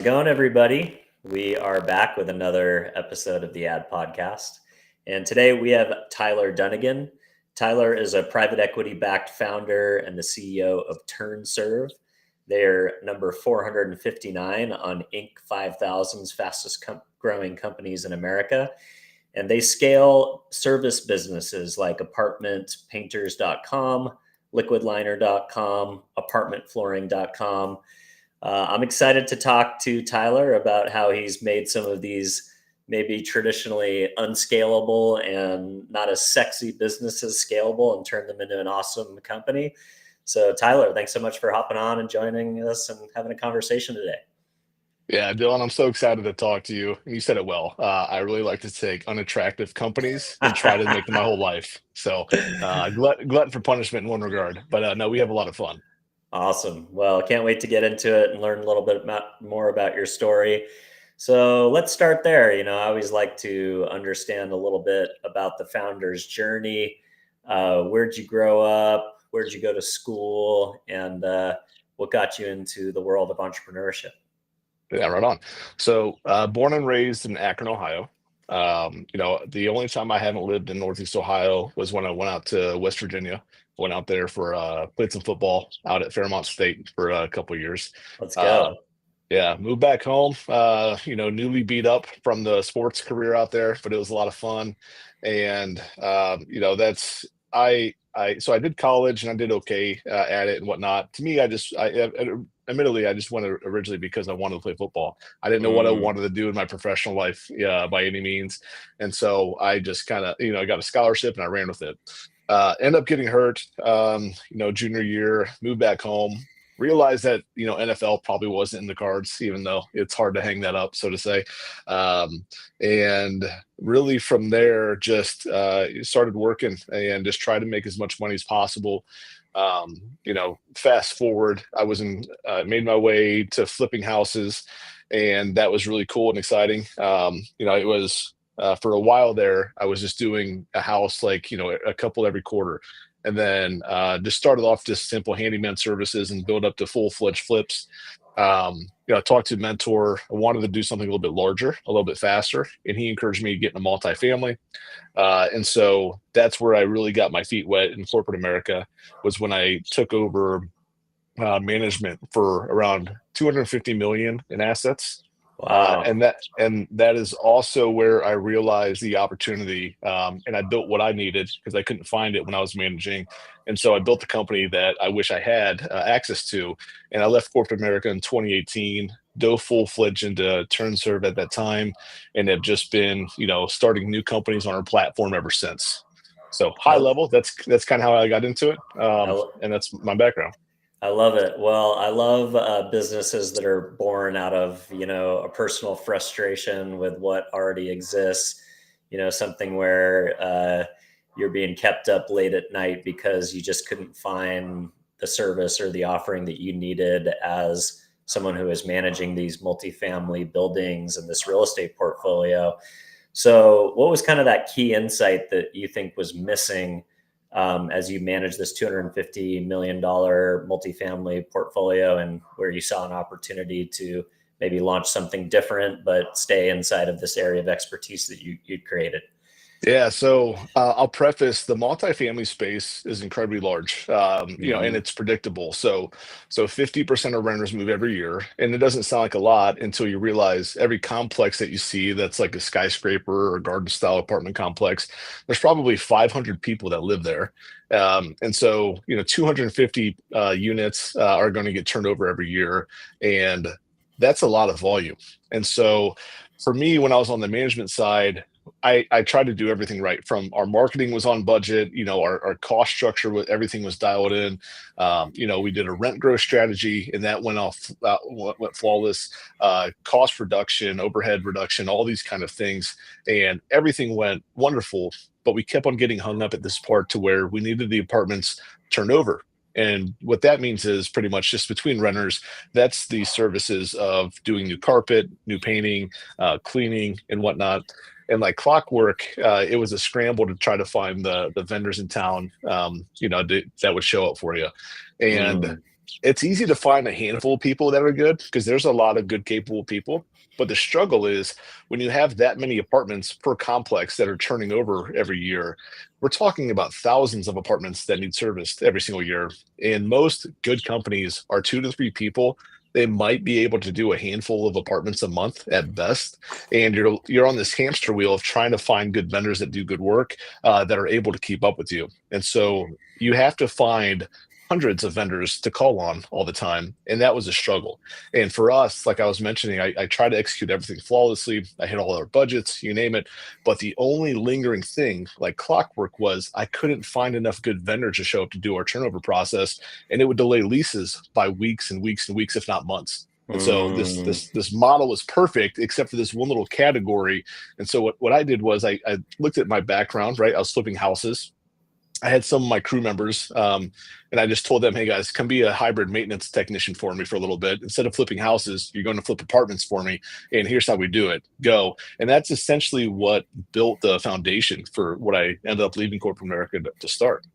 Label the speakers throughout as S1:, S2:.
S1: Going, everybody. We are back with another episode of the Ad Podcast. And today we have Tyler Dunagin. Tyler is a private equity backed founder and the CEO of Turnserv. They're number 459 on Inc. 5000's fastest growing companies in America. And they scale service businesses like apartmentpainters.com, liquidliner.com, apartmentflooring.com. I'm excited to talk to Tyler about how he's made some of these maybe traditionally unscalable and not as sexy businesses scalable and turned them into an awesome company. So Tyler, thanks so much for hopping on and joining us and having a conversation today.
S2: Yeah, Dylan, I'm so excited to talk to you. You said it well. I really like to take unattractive companies and try to make them my whole life. So, glutton for punishment in one regard. But no, we have a lot of fun.
S1: Awesome. Well, can't wait to get into it and learn a little bit more about your story. So let's start there. I always like to understand a little bit about the founder's journey. Where'd you grow up? Where'd you go to school? And what got you into the world of entrepreneurship?
S2: Yeah, right on. So, born and raised in Akron, Ohio. The only time I haven't lived in Northeast Ohio was when I went out to West Virginia. Went out there for played some football out at Fairmont State for a couple of years.
S1: Let's
S2: Uh,
S1: go.
S2: yeah, moved back home. Newly beat up from the sports career out there, but it was a lot of fun. And that's I did college and I did okay at it and whatnot. To me, admittedly, I just went originally because I wanted to play football. I didn't know what I
S1: Mm.
S2: wanted to do in my professional life, by any means. And so I just kind of, I got a scholarship and I ran with it. End up getting hurt, junior year, moved back home, realized that, NFL probably wasn't in the cards, even though it's hard to hang that up, so to say. And really from there, just started working and just tried to make as much money as possible. Fast forward, made my way to flipping houses, and that was really cool and exciting. It was for a while there, I was just doing a house like, a couple every quarter. And then just started off just simple handyman services and build up to full-fledged flips. I talked to a mentor. I wanted to do something a little bit larger, a little bit faster, and he encouraged me to get in a multifamily. And so that's where I really got my feet wet in corporate America, was when I took over management for around 250 million in assets.
S1: Wow.
S2: And that is also where I realized the opportunity, and I built what I needed because I couldn't find it when I was managing, and so I built the company that I wish I had access to. And I left corporate America in 2018, dove full-fledged into Turnserv at that time, and have just been starting new companies on our platform ever since. So high
S1: I,
S2: level, that's kind of how I got into it,
S1: I,
S2: and that's my background.
S1: I love it. Well, I love businesses that are born out of, a personal frustration with what already exists, something where you're being kept up late at night because you just couldn't find the service or the offering that you needed as someone who is managing these multifamily buildings and this real estate portfolio. So what was kind of that key insight that you think was missing as you manage this $250 million multifamily portfolio, and where you saw an opportunity to maybe launch something different, but stay inside of this area of expertise that you'd created?
S2: Yeah, so I'll preface the multifamily space is incredibly large, and
S1: Hmm.
S2: it's predictable. So 50% of renters move every year, and it doesn't sound like a lot until you realize every complex that you see that's like a skyscraper or garden style apartment complex, there's probably 500 people that live there. And so 250 units are going to get turned over every year, and that's a lot of volume. And so for me, when I was on the management side, I tried to do everything right. From our marketing was on budget, our cost structure, everything was dialed in. We did a rent growth strategy, and that went flawless. Cost reduction, overhead reduction, all these kind of things, and everything went wonderful. But we kept on getting hung up at this part to where we needed the apartments turned over. And what that means is pretty much just between renters, that's the services of doing new carpet, new painting, cleaning, and whatnot. And like clockwork, it was a scramble to try to find the vendors in town, that would show up for you. And
S1: Mm.
S2: It's easy to find a handful of people that are good because there's a lot of good, capable people. But the struggle is when you have that many apartments per complex that are turning over every year, we're talking about thousands of apartments that need serviced every single year. And most good companies are 2 to 3 people. They might be able to do a handful of apartments a month at best. And you're on this hamster wheel of trying to find good vendors that do good work that are able to keep up with you. And so you have to find hundreds of vendors to call on all the time. And that was a struggle. And for us, like I was mentioning, I try to execute everything flawlessly. I hit all our budgets, you name it. But the only lingering thing, like clockwork, was I couldn't find enough good vendors to show up to do our turnover process. And it would delay leases by weeks and weeks and weeks, if not months. And so this
S1: Mm,
S2: this this model was perfect except for this one little category. And so what I did was I looked at my background, right? I was flipping houses. I had some of my crew members, and I just told them, "Hey guys, come be a hybrid maintenance technician for me for a little bit. Instead of flipping houses, you're going to flip apartments for me, and here's how we do it. Go." And that's essentially what built the foundation for what I ended up leaving corporate America to start.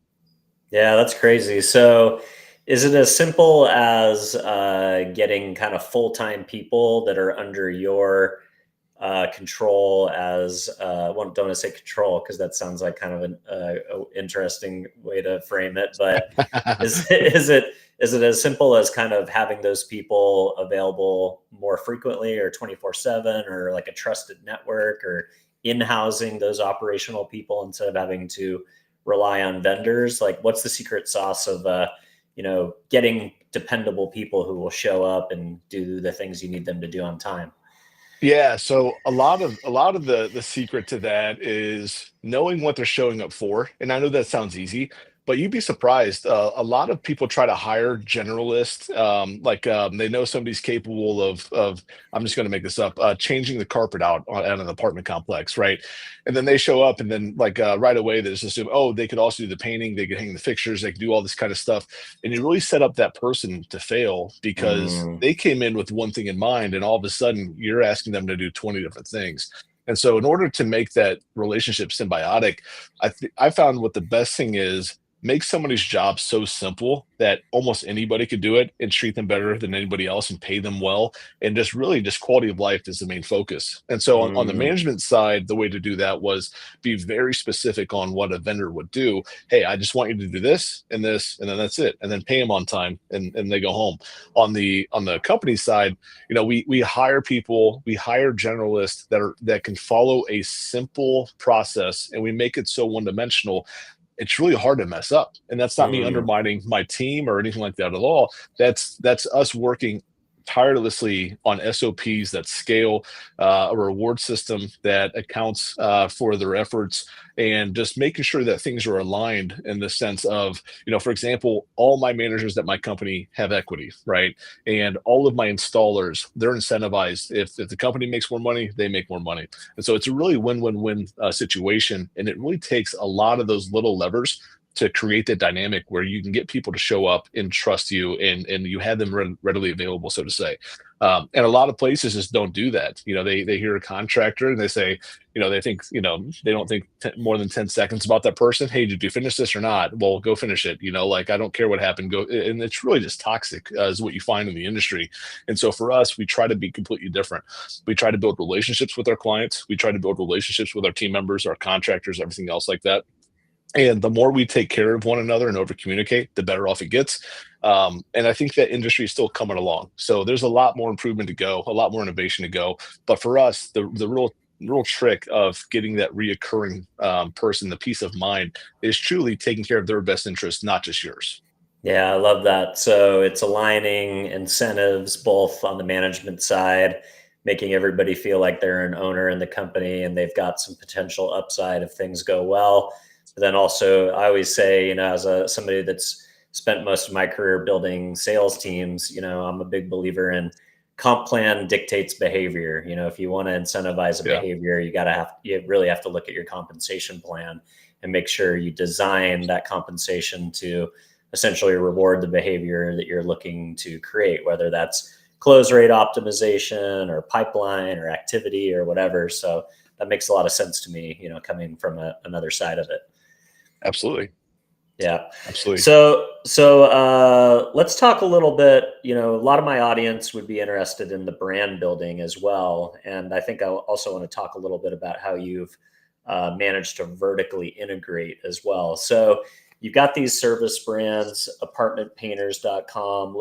S1: yeah, that's crazy. So, is it as simple as getting kind of full time people that are under your control as well, don't want to say control because that sounds like kind of an interesting way to frame it, but is is it as simple as kind of having those people available more frequently or 24/7 or like a trusted network or in housing those operational people instead of having to rely on vendors? Like what's the secret sauce of getting dependable people who will show up and do the things you need them to do on time?
S2: Yeah, so a lot of the secret to that is knowing what they're showing up for. And I know that sounds easy, but you'd be surprised. A lot of people try to hire generalists, they know somebody's capable of I'm just going to make this up, changing the carpet out an apartment complex, right? And then they show up, and then right away they just assume, oh, they could also do the painting, they could hang the fixtures, they could do all this kind of stuff, and you really set up that person to fail because
S1: Mm,
S2: they came in with one thing in mind, and all of a sudden you're asking them to do 20 different things. And so in order to make that relationship symbiotic, I found what the best thing is, make somebody's job so simple that almost anybody could do it and treat them better than anybody else and pay them well, and just really just quality of life is the main focus. And so on the
S1: mm.
S2: management side, the way to do that was be very specific on what a vendor would do. Hey, I just want you to do this, and then that's it, and then pay them on time, and they go home. On the company side, we hire people, we hire generalists that can follow a simple process, and we make it so one dimensional it's really hard to mess up. And that's not me
S1: Mm.
S2: undermining my team or anything like that at all. That's us working tirelessly on SOPs that scale, a reward system that accounts for their efforts, and just making sure that things are aligned in the sense of, for example, all my managers at my company have equity, right? And all of my installers, they're incentivized. If the company makes more money, they make more money. And so it's a really win-win-win situation. And it really takes a lot of those little levers to create that dynamic where you can get people to show up and trust you, and you have them readily available, so to say. And a lot of places just don't do that. They hear a contractor and they say, they think, they don't think more than 10 seconds about that person. Hey, did you finish this or not? Well, go finish it. Like, I don't care what happened. Go. And it's really just toxic, is what you find in the industry. And so for us, we try to be completely different. We try to build relationships with our clients. We try to build relationships with our team members, our contractors, everything else like that. And the more we take care of one another and over communicate, the better off it gets. And I think that industry is still coming along. So there's a lot more improvement to go, a lot more innovation to go. But for us, the real trick of getting that reoccurring person, the peace of mind, is truly taking care of their best interest, not just yours.
S1: Yeah, I love that. So it's aligning incentives both on the management side, making everybody feel like they're an owner in the company and they've got some potential upside if things go well. But then also, I always say, as somebody that's spent most of my career building sales teams, I'm a big believer in comp plan dictates behavior. If you want to incentivize a
S2: Yeah.
S1: behavior, you really have to look at your compensation plan and make sure you design that compensation to essentially reward the behavior that you're looking to create, whether that's close rate optimization or pipeline or activity or whatever. So that makes a lot of sense to me, coming from another side of it.
S2: Absolutely.
S1: Yeah.
S2: Absolutely.
S1: So let's talk a little bit. A lot of my audience would be interested in the brand building as well, and I think I also want to talk a little bit about how you've managed to vertically integrate as well. So you've got these service brands, apartmentpainters.com,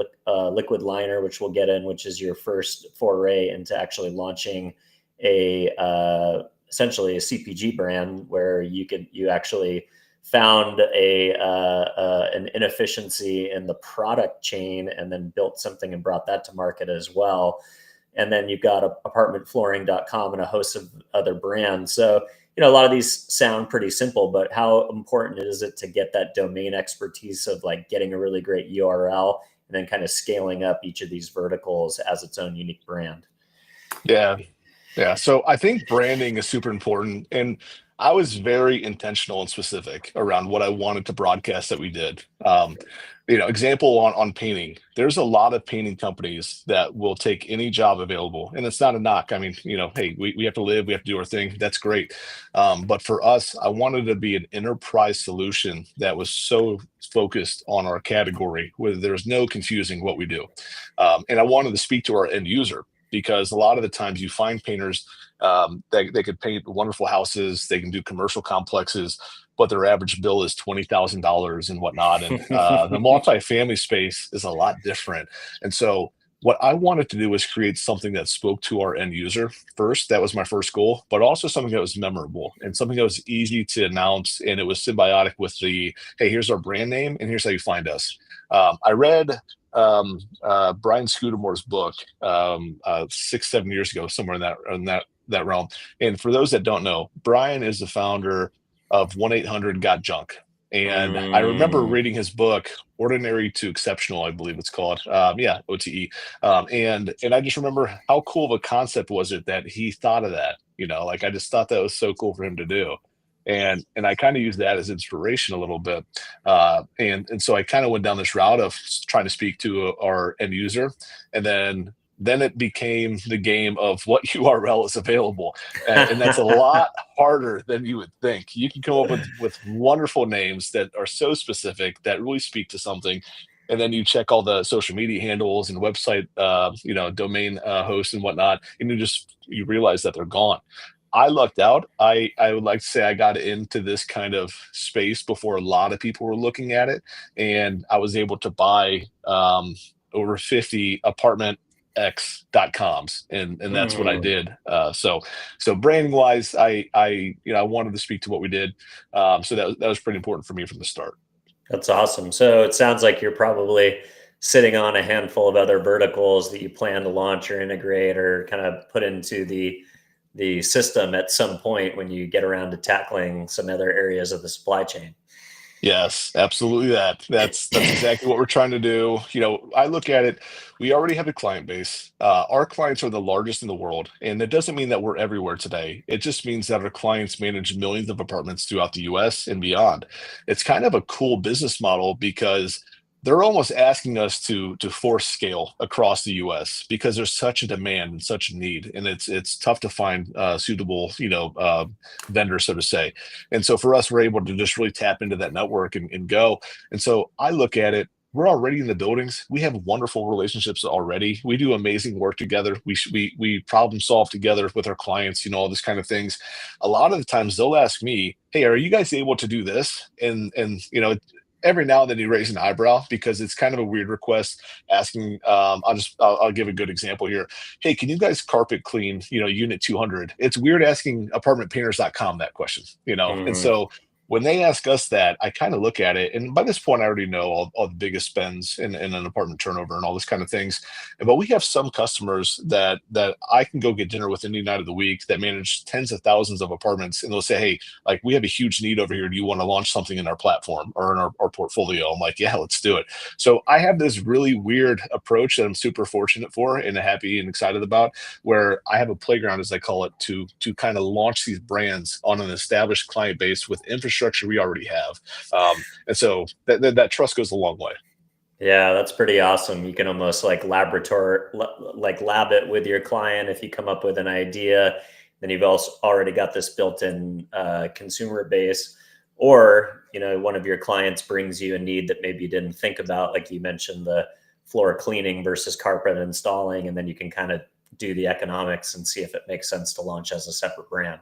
S1: Liquid Liner, which we'll get in, which is your first foray into actually launching a essentially a CPG brand where you actually found an inefficiency in the product chain and then built something and brought that to market as well. And then you've got apartmentflooring.com and a host of other brands. So, a lot of these sound pretty simple, but how important is it to get that domain expertise of like getting a really great URL and then kind of scaling up each of these verticals as its own unique brand?
S2: Yeah. Yeah, so I think branding is super important, and I was very intentional and specific around what I wanted to broadcast that we did. Example on painting. There's a lot of painting companies that will take any job available, and it's not a knock. I mean, hey, we have to live, we have to do our thing. That's great. But for us, I wanted to be an enterprise solution that was so focused on our category, where there's no confusing what we do. And I wanted to speak to our end user because a lot of the times you find painters that they could paint wonderful houses, they can do commercial complexes, but their average bill is $20,000 and whatnot. And the multifamily space is a lot different. And so what I wanted to do was create something that spoke to our end user first. That was my first goal, but also something that was memorable and something that was easy to announce. And it was symbiotic with the, hey, here's our brand name and here's how you find us. I read Brian Scudamore's book 6, 7 years ago, somewhere in that realm. And for those that don't know, Brian is the founder of 1-800-GOT-JUNK. And I remember
S1: Mm.
S2: reading his book, Ordinary to Exceptional, I believe it's called. Yeah, OTE. And I just remember how cool of a concept was it that he thought of that. Like I just thought that was so cool for him to do. And I kind of use that as inspiration a little bit. And so I kind of went down this route of trying to speak to our end user, and then it became the game of what URL is available, and that's a lot harder than you would think. You can come up with wonderful names that are so specific that really speak to something, and then you check all the social media handles and website, domain hosts and whatnot, and you realize that they're gone. I lucked out. I would like to say I got into this kind of space before a lot of people were looking at it, and I was able to buy over 50 apartmentx.coms, and that's what I
S1: Mm.
S2: did. So branding wise, I wanted to speak to what we did. So that was pretty important for me from the start.
S1: That's awesome. So it sounds like you're probably sitting on a handful of other verticals that you plan to launch or integrate or kind of put into the system at some point when you get around to tackling some other areas of the supply chain.
S2: Yes, absolutely that. That's exactly what we're trying to do. I look at it, we already have a client base. Our clients are the largest in the world, and it doesn't mean that we're everywhere today. It just means that our clients manage millions of apartments throughout the US and beyond. It's kind of a cool business model because they're almost asking us to force scale across the US because there's such a demand and such a need, and it's tough to find suitable, vendors, so to say. And so for us, we're able to just really tap into that network and go. And so I look at it, we're already in the buildings. We have wonderful relationships already. We do amazing work together. We problem solve together with our clients, all this kind of things. A lot of the times they'll ask me, hey, are you guys able to do this? And every now and then you raise an eyebrow because it's kind of a weird request asking. I'll give a good example here. Hey, can you guys carpet clean, unit 200? It's weird asking apartmentpainters.com that question, and
S1: Mhm.
S2: so when they ask us that, I kind of look at it, and by this point I already know all the biggest spends in an apartment turnover and all this kind of things. But we have some customers that I can go get dinner with any night of the week that manage tens of thousands of apartments, and they'll say, hey, like, we have a huge need over here. Do you want to launch something in our platform or in our portfolio? I'm like, yeah, let's do it. So I have this really weird approach that I'm super fortunate for and happy and excited about, where I have a playground, as I call it, to kind of launch these brands on an established client base with infrastructure we already have. And so that trust goes a long way.
S1: Yeah, that's pretty awesome. You can almost like like lab it with your client if you come up with an idea. Then you've also already got this built-in consumer base. Or, one of your clients brings you a need that maybe you didn't think about, like you mentioned, the floor cleaning versus carpet installing, and then you can kind of do the economics and see if it makes sense to launch as a separate brand.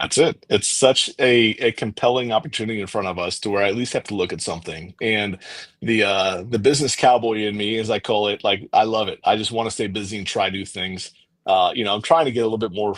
S2: That's it. It's such a compelling opportunity in front of us to where I at least have to look at something. And the business cowboy in me, as I call it, like I love it. I just want to stay busy and try new things. I'm trying to get a little bit more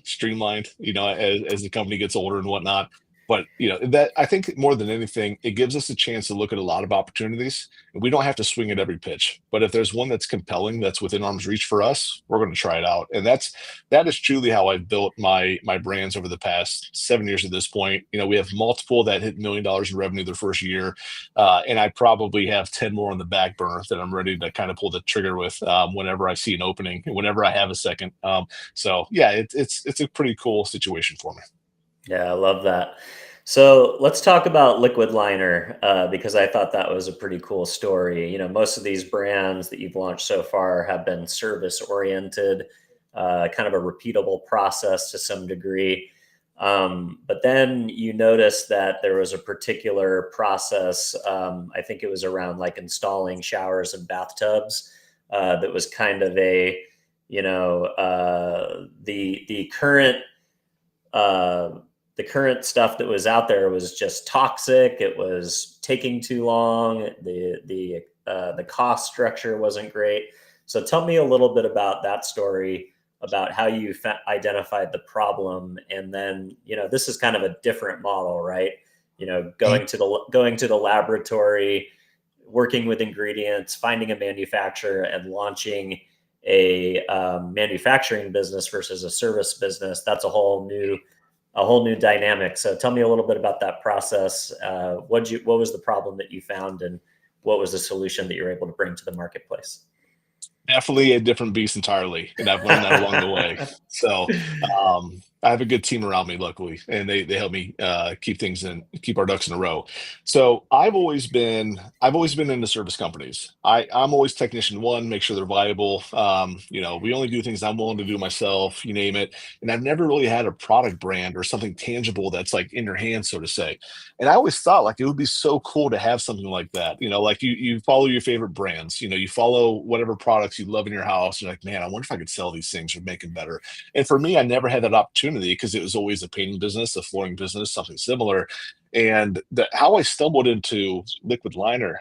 S2: streamlined, as the company gets older and whatnot. But that I think more than anything, it gives us a chance to look at a lot of opportunities. And we don't have to swing at every pitch. But if there's one that's compelling, that's within arm's reach for us, we're going to try it out. And that is truly how I've built my brands over the past 7 years at this point. We have multiple that hit $1 million in revenue their first year, and I probably have 10 more on the back burner that I'm ready to kind of pull the trigger with whenever I see an opening, whenever I have a second. So yeah, it's a pretty cool situation for me.
S1: Yeah, I love that. So let's talk about Liquid Liner, because I thought that was a pretty cool story. Most of these brands that you've launched so far have been service oriented, kind of a repeatable process to some degree. But then you noticed that there was a particular process. I think it was around like installing showers and bathtubs, that was kind of the current. The current stuff that was out there was just toxic. It was taking too long. The cost structure wasn't great. So tell me a little bit about that story, about how you identified the problem, and then this is kind of a different model, right? Going to the laboratory, working with ingredients, finding a manufacturer, and launching a manufacturing business versus a service business. That's a whole new dynamic. So tell me a little bit about that process. What was the problem that you found, and what was the solution that you were able to bring to the marketplace?
S2: Definitely a different beast entirely, and I've learned that along the way. So, I have a good team around me, luckily, and they help me keep our ducks in a row. So I've always been into service companies. I'm always technician one, make sure they're viable. We only do things I'm willing to do myself, you name it. And I've never really had a product brand or something tangible that's like in your hands, so to say. And I always thought like it would be so cool to have something like that. Like you follow your favorite brands, you follow whatever products you love in your house. You're like, man, I wonder if I could sell these things or make them better. And for me, I never had that opportunity because it was always a painting business, a flooring business, something similar. And how I stumbled into Liquid Liner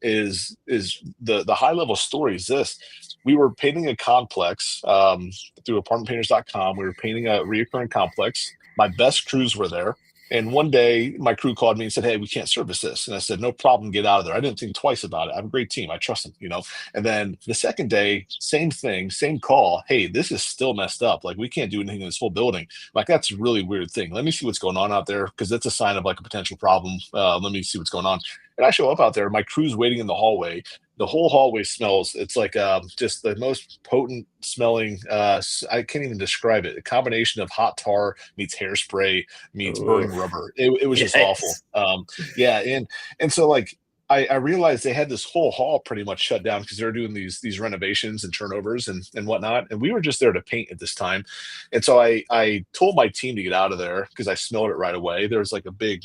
S2: is the high level story is this. We were painting a complex through apartmentpainters.com. We were painting a reoccurring complex. My best crews were there. And one day, my crew called me and said, "Hey, we can't service this." And I said, "No problem, get out of there." I didn't think twice about it. I have a great team. I trust them. And then the second day, same thing, same call. "Hey, this is still messed up. Like, we can't do anything in this whole building." Like, that's a really weird thing. Let me see what's going on out there because that's a sign of like a potential problem. Let me see what's going on. And I show up out there. My crew's waiting in the hallway. The whole hallway smells. It's like just the most potent smelling. I can't even describe it. A combination of hot tar meets hairspray meets burning
S1: Oof.
S2: rubber. It was just awful.
S1: Yikes.
S2: Yeah, and so like I realized they had this whole hall pretty much shut down because they were doing these renovations and turnovers and whatnot, and we were just there to paint at this time. And so I told my team to get out of there because I smelled it right away. There was like a big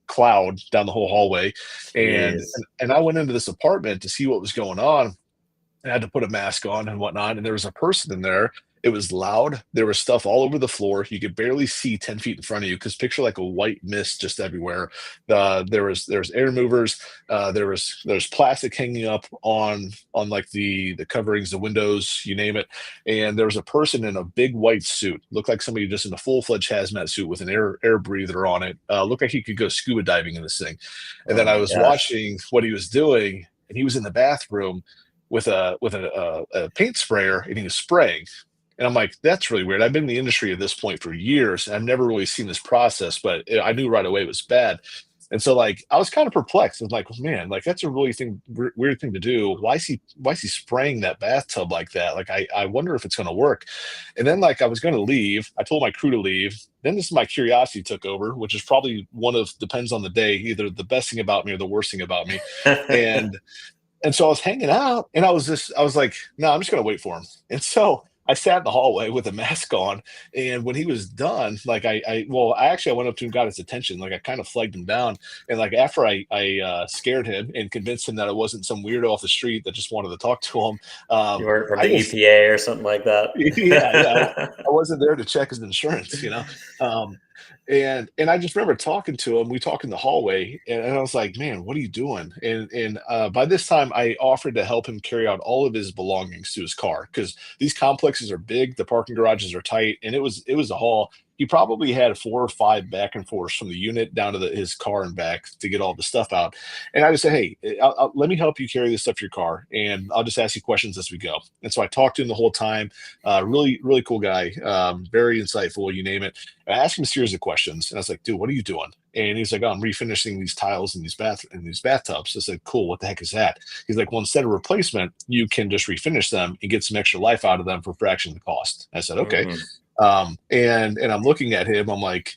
S2: cloud down the whole hallway, and
S1: Jeez.
S2: and I went into this apartment to see what was going on. I had to put a mask on and whatnot. And there was a person in there. It was loud. There was stuff all over the floor. You could barely see 10 feet in front of you because picture like a white mist just everywhere. There was air movers. There's plastic hanging up on like the coverings, the windows, you name it. And there was a person in a big white suit. Looked like somebody just in a full-fledged hazmat suit with an air breather on it. Looked like he could go scuba diving in this thing. And
S1: Oh
S2: then I
S1: my
S2: was
S1: gosh.
S2: watching what he was doing, and he was in the bathroom with a paint sprayer, and he was spraying. And I'm like, that's really weird. I've been in the industry at this point for years, and I've never really seen this process, but I knew right away it was bad. And so like I was kind of perplexed. I was like, man, like that's a really weird thing to do. Why is he spraying that bathtub like that? Like I wonder if it's gonna work. And then like I was gonna leave. I told my crew to leave. Then this is my curiosity took over, which is probably one of depends on the day, either the best thing about me or the worst thing about me. And and so I was hanging out and I was like, no, I'm just gonna wait for him. And so I sat in the hallway with a mask on, and when he was done, like I went up to him, got his attention, like I kind of flagged him down, and like after I scared him and convinced him that I wasn't some weirdo off the street that just wanted to talk to him.
S1: You weren't from
S2: I
S1: the
S2: just
S1: EPA or something like that.
S2: yeah, I wasn't there to check his insurance, you know. Um, and I just remember talking to him. We talked in the hallway, and I was like, "Man, what are you doing?" And by this time, I offered to help him carry out all of his belongings to his car because these complexes are big, the parking garages are tight, and it was a haul. He probably had 4 or 5 back and forths from the unit down to his car and back to get all the stuff out. And I just said, "Hey, let me help you carry this stuff to your car, and I'll just ask you questions as we go." And so I talked to him the whole time. Really, really cool guy, very insightful, you name it. And I asked him a series of questions, and I was like, "Dude, what are you doing?" And he's like, "Oh, I'm refinishing these tiles in these bathtubs." I said, "Cool. What the heck is that?" He's like, "Well, instead of replacement, you can just refinish them and get some extra life out of them for a fraction of the cost." I said, "Okay."
S1: Mm.
S2: And I'm looking at him. I'm like,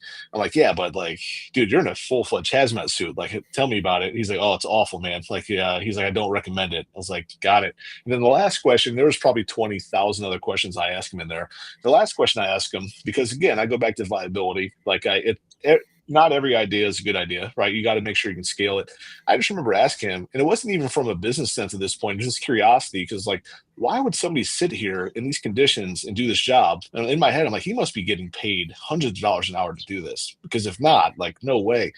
S2: "Yeah, but like, dude, you're in a full-fledged hazmat suit. Like, tell me about it." He's like, "Oh, it's awful, man." Like, yeah, he's like, "I don't recommend it." I was like, "Got it." And then the last question, there was probably 20,000 other questions I asked him in there. The last question I asked him, because again, I go back to viability. Like, not every idea is a good idea, right? You got to make sure you can scale it. I just remember asking him, and it wasn't even from a business sense at this point, just curiosity, because like, why would somebody sit here in these conditions and do this job? And in my head, I'm like, he must be getting paid hundreds of dollars an hour to do this, because if not, like, no way. I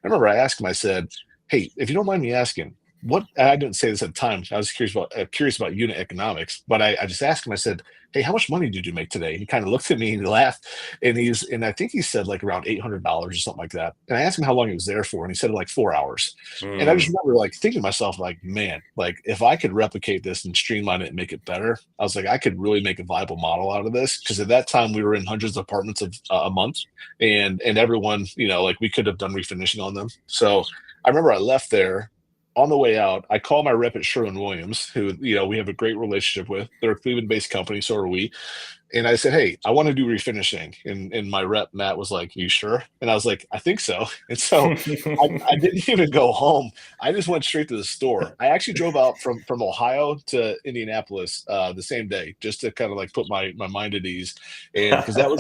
S2: remember I asked him, I said, "Hey, if you don't mind me asking, what," and I didn't say this at the time. I was curious about unit economics, but I just asked him. I said, "Hey, how much money did you make today?" He kind of looked at me and he laughed, and I think he said like around $800 or something like that. And I asked him how long he was there for, and he said like 4 hours. And I just
S1: Mm.
S2: remember like thinking to myself, like, man, like if I could replicate this and streamline it and make it better, I was like, I could really make a viable model out of this. Because at that time we were in hundreds of apartments a month, and everyone, like we could have done refinishing on them. So I remember I left there. On the way out, I call my rep at Sherwin-Williams, who we have a great relationship with. They're a Cleveland-based company, so are we. And I said, "Hey, I want to do refinishing." And my rep Matt was like, "You sure?" And I was like, "I think so." And so I didn't even go home. I just went straight to the store. I actually drove out from Ohio to Indianapolis the same day, just to kind of like put my mind at ease, and because that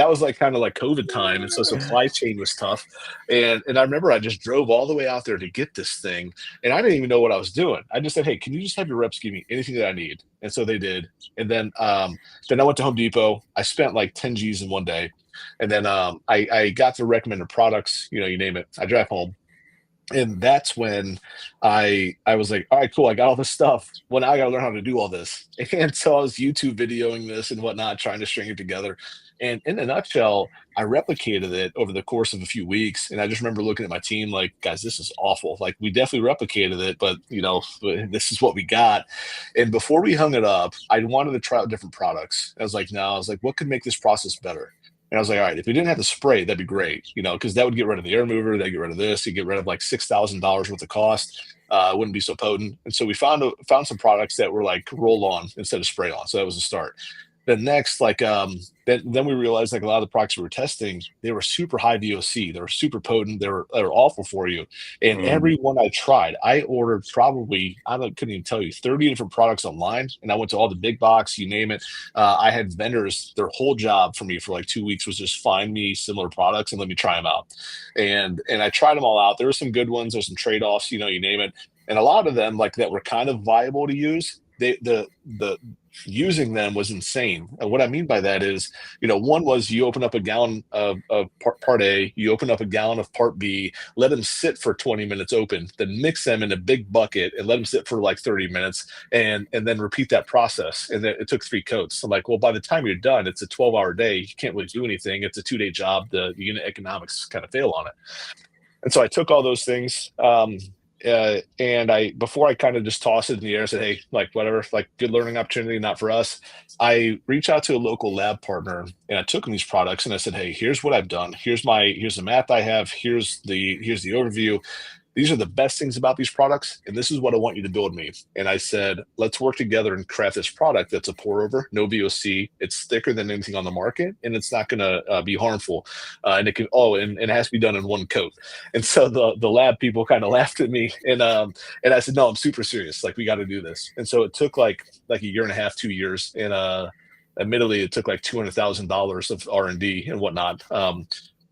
S2: was like kind of like COVID time, and so supply chain was tough. And I remember I just drove all the way out there to get this thing, and I didn't even know what I was doing. I just said, "Hey, can you just have your reps give me anything that I need?" And so they did. And then I went to Home Depot. I spent like 10 G's in one day. And then I got the recommended products, you name it. I drive home. And that's when I was like, "All right, cool. I got all this stuff. Well, now I got to learn how to do all this." And so I was YouTube videoing this and whatnot, trying to string it together. And in a nutshell, I replicated it over the course of a few weeks. And I just remember looking at my team like, "Guys, this is awful. Like, we definitely replicated it, but this is what we got." And before we hung it up, I wanted to try out different products. I was like, "No," I was like, "What could make this process better?" And I was like, "All right, if we didn't have to spray, that'd be great, because that would get rid of the air mover, that'd get rid of this, you get rid of like $6,000 worth of cost. It wouldn't be so potent." And so we found some products that were like roll on instead of spray on. So that was a start. Then next, like then we realized like a lot of the products we were testing, they were super high VOC, they were super potent, they were awful for you. And
S1: Mm.
S2: every one I tried, I ordered probably couldn't even tell you 30 different products online, and I went to all the big box, you name it. I had vendors, their whole job for me for like 2 weeks was just find me similar products and let me try them out. And I tried them all out. There were some good ones, there's some trade-offs, you name it. And a lot of them like that were kind of viable to use. The using them was insane. And what I mean by that is, one was you open up a gallon of part A, you open up a gallon of part B, let them sit for 20 minutes open, then mix them in a big bucket and let them sit for like 30 minutes, and then repeat that process. And then it took 3 coats. I'm like, well, by the time you're done, it's a 12-hour day. You can't really do anything. It's a 2-day job. The unit economics kind of fail on it. And so I took all those things. And before I kind of just tossed it in the air, said, "Hey, like whatever, like good learning opportunity, not for us." I reached out to a local lab partner and I took them these products and I said, "Hey, here's what I've done. Here's the math I have. Here's the overview. These are the best things about these products, and this is what I want you to build me." And I said, "Let's work together and craft this product that's a pour over, no VOC. It's thicker than anything on the market, and it's not going to be harmful. And it can and it has to be done in 1 coat." And so the lab people kind of laughed at me, and I said, "No, I'm super serious. Like we got to do this." And so it took like a year and a half, 2 years, and Admittedly, it took like $200,000 of R&D and whatnot.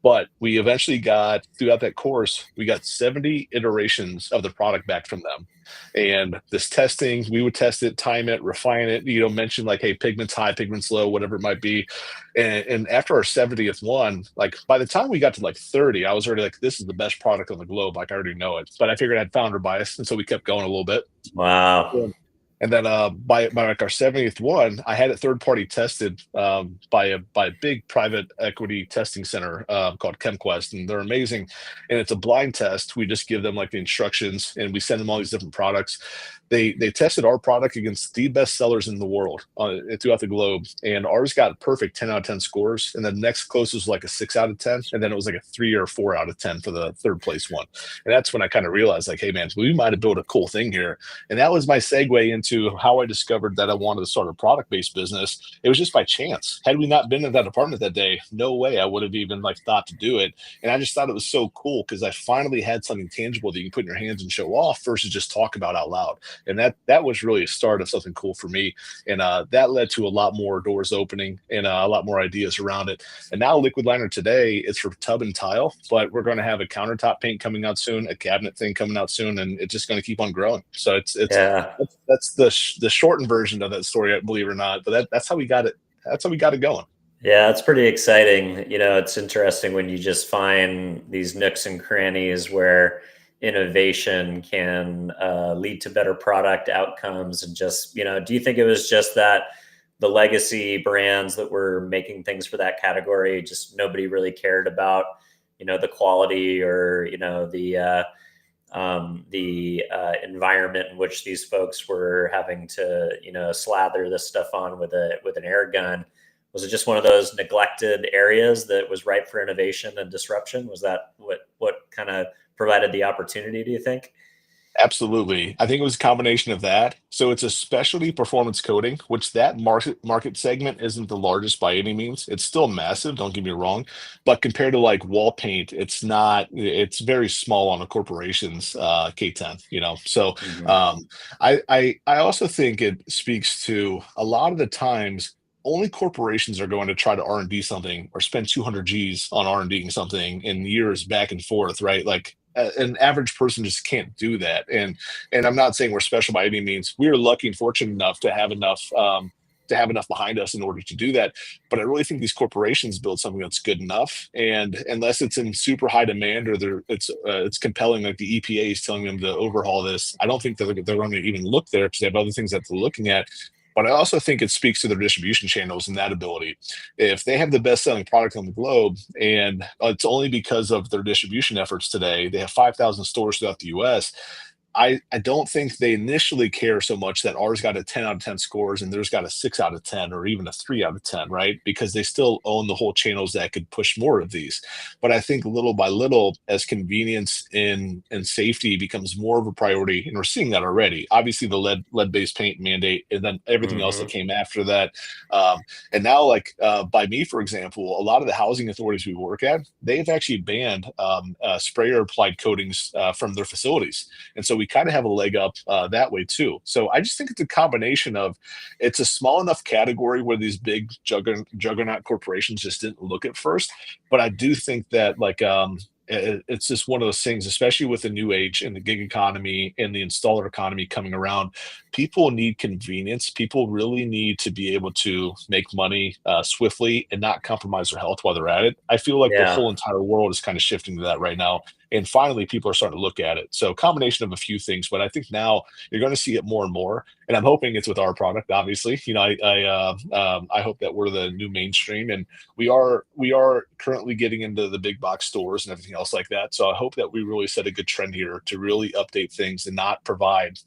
S2: But we eventually got, throughout that course, we got 70 iterations of the product back from them. And this testing, we would test it, time it, refine it, mention like, hey, pigment's high, pigment's low, whatever it might be. And after our 70th one, like by the time we got to like 30, I was already like, this is the best product on the globe. Like I already know it. But I figured I had founder bias. And so we kept going a little bit.
S1: Wow.
S2: Yeah. And then by like our 70th one, I had it third party tested by a big private equity testing center called ChemQuest, and they're amazing. And it's a blind test. We just give them like the instructions, and we send them all these different products. They tested our product against the best sellers in the world throughout the globe, and ours got perfect 10 out of 10 scores. And the next closest was like a 6 out of 10, and then it was like a 3 or 4 out of 10 for the third place one. And that's when I kind of realized, like, hey man, we might have built a cool thing here. And that was my segue into how I discovered that I wanted to start a product-based business. It was just by chance. Had we not been in that apartment that day, no way I would have even like thought to do it. And I just thought it was so cool because I finally had something tangible that you can put in your hands and show off versus just talk about out loud. And that was really a start of something cool for me. And that led to a lot more doors opening and a lot more ideas around it. And now Liquid Liner today, it's for tub and tile, but we're going to have a countertop paint coming out soon, a cabinet thing coming out soon, and it's just going to keep on growing. So
S1: Yeah.
S2: that's the shortened version of that story, believe it or not. But that's how we got it. That's how we got it going.
S1: Yeah, it's pretty exciting. It's interesting when you just find these nooks and crannies where innovation can lead to better product outcomes. And just, do you think it was just that the legacy brands that were making things for that category, just nobody really cared about, the quality or, the environment in which these folks were having to, slather this stuff on with an air gun? Was it just one of those neglected areas that was ripe for innovation and disruption? Was that what kind of provided the opportunity, do you think?
S2: Absolutely. I think it was a combination of that. So it's a specialty performance coating, which that market segment isn't the largest by any means. It's still massive, don't get me wrong, but compared to like wall paint, it's not. It's very small on a corporation's K10. So
S1: Mhm.
S2: um, I also think it speaks to a lot of the times. Only corporations are going to try to R&D something or spend 200 G's on R&Ding something in years back and forth, right? Like an average person just can't do that. And I'm not saying we're special by any means. We are lucky and fortunate enough to have enough behind us in order to do that. But I really think these corporations build something that's good enough, and unless it's in super high demand or it's compelling, like the EPA is telling them to overhaul this, I don't think they're going to even look there because they have other things that they're looking at. But I also think it speaks to their distribution channels and that ability. If they have the best selling product on the globe, and it's only because of their distribution efforts today, they have 5,000 stores throughout the US. I don't think they initially care so much that ours got a 10 out of 10 scores and theirs got a 6 out of 10 or even a 3 out of 10, right? Because they still own the whole channels that could push more of these. But I think little by little, as convenience and safety becomes more of a priority, and we're seeing that already. Obviously, the lead-based paint mandate, and then everything else that
S1: Mhm.
S2: came after that. And now, like by me, for example, a lot of the housing authorities we work at, they've actually banned sprayer applied coatings from their facilities. And so we kind of have a leg up that way too. So I just think it's a combination of it's a small enough category where these big juggernaut corporations just didn't look at first. But I do think that like it's just one of those things, especially with the new age and the gig economy and the installer economy coming around. People need convenience. People really need to be able to make money swiftly and not compromise their health while they're at it. I feel like the
S1: Yeah.
S2: whole entire world is kind of shifting to that right now. And finally, people are starting to look at it. So, combination of a few things, but I think now you're going to see it more and more. And I'm hoping it's with our product. Obviously, I hope that we're the new mainstream, and we are currently getting into the big box stores and everything else like that. So I hope that we really set a good trend here to really update things and not provide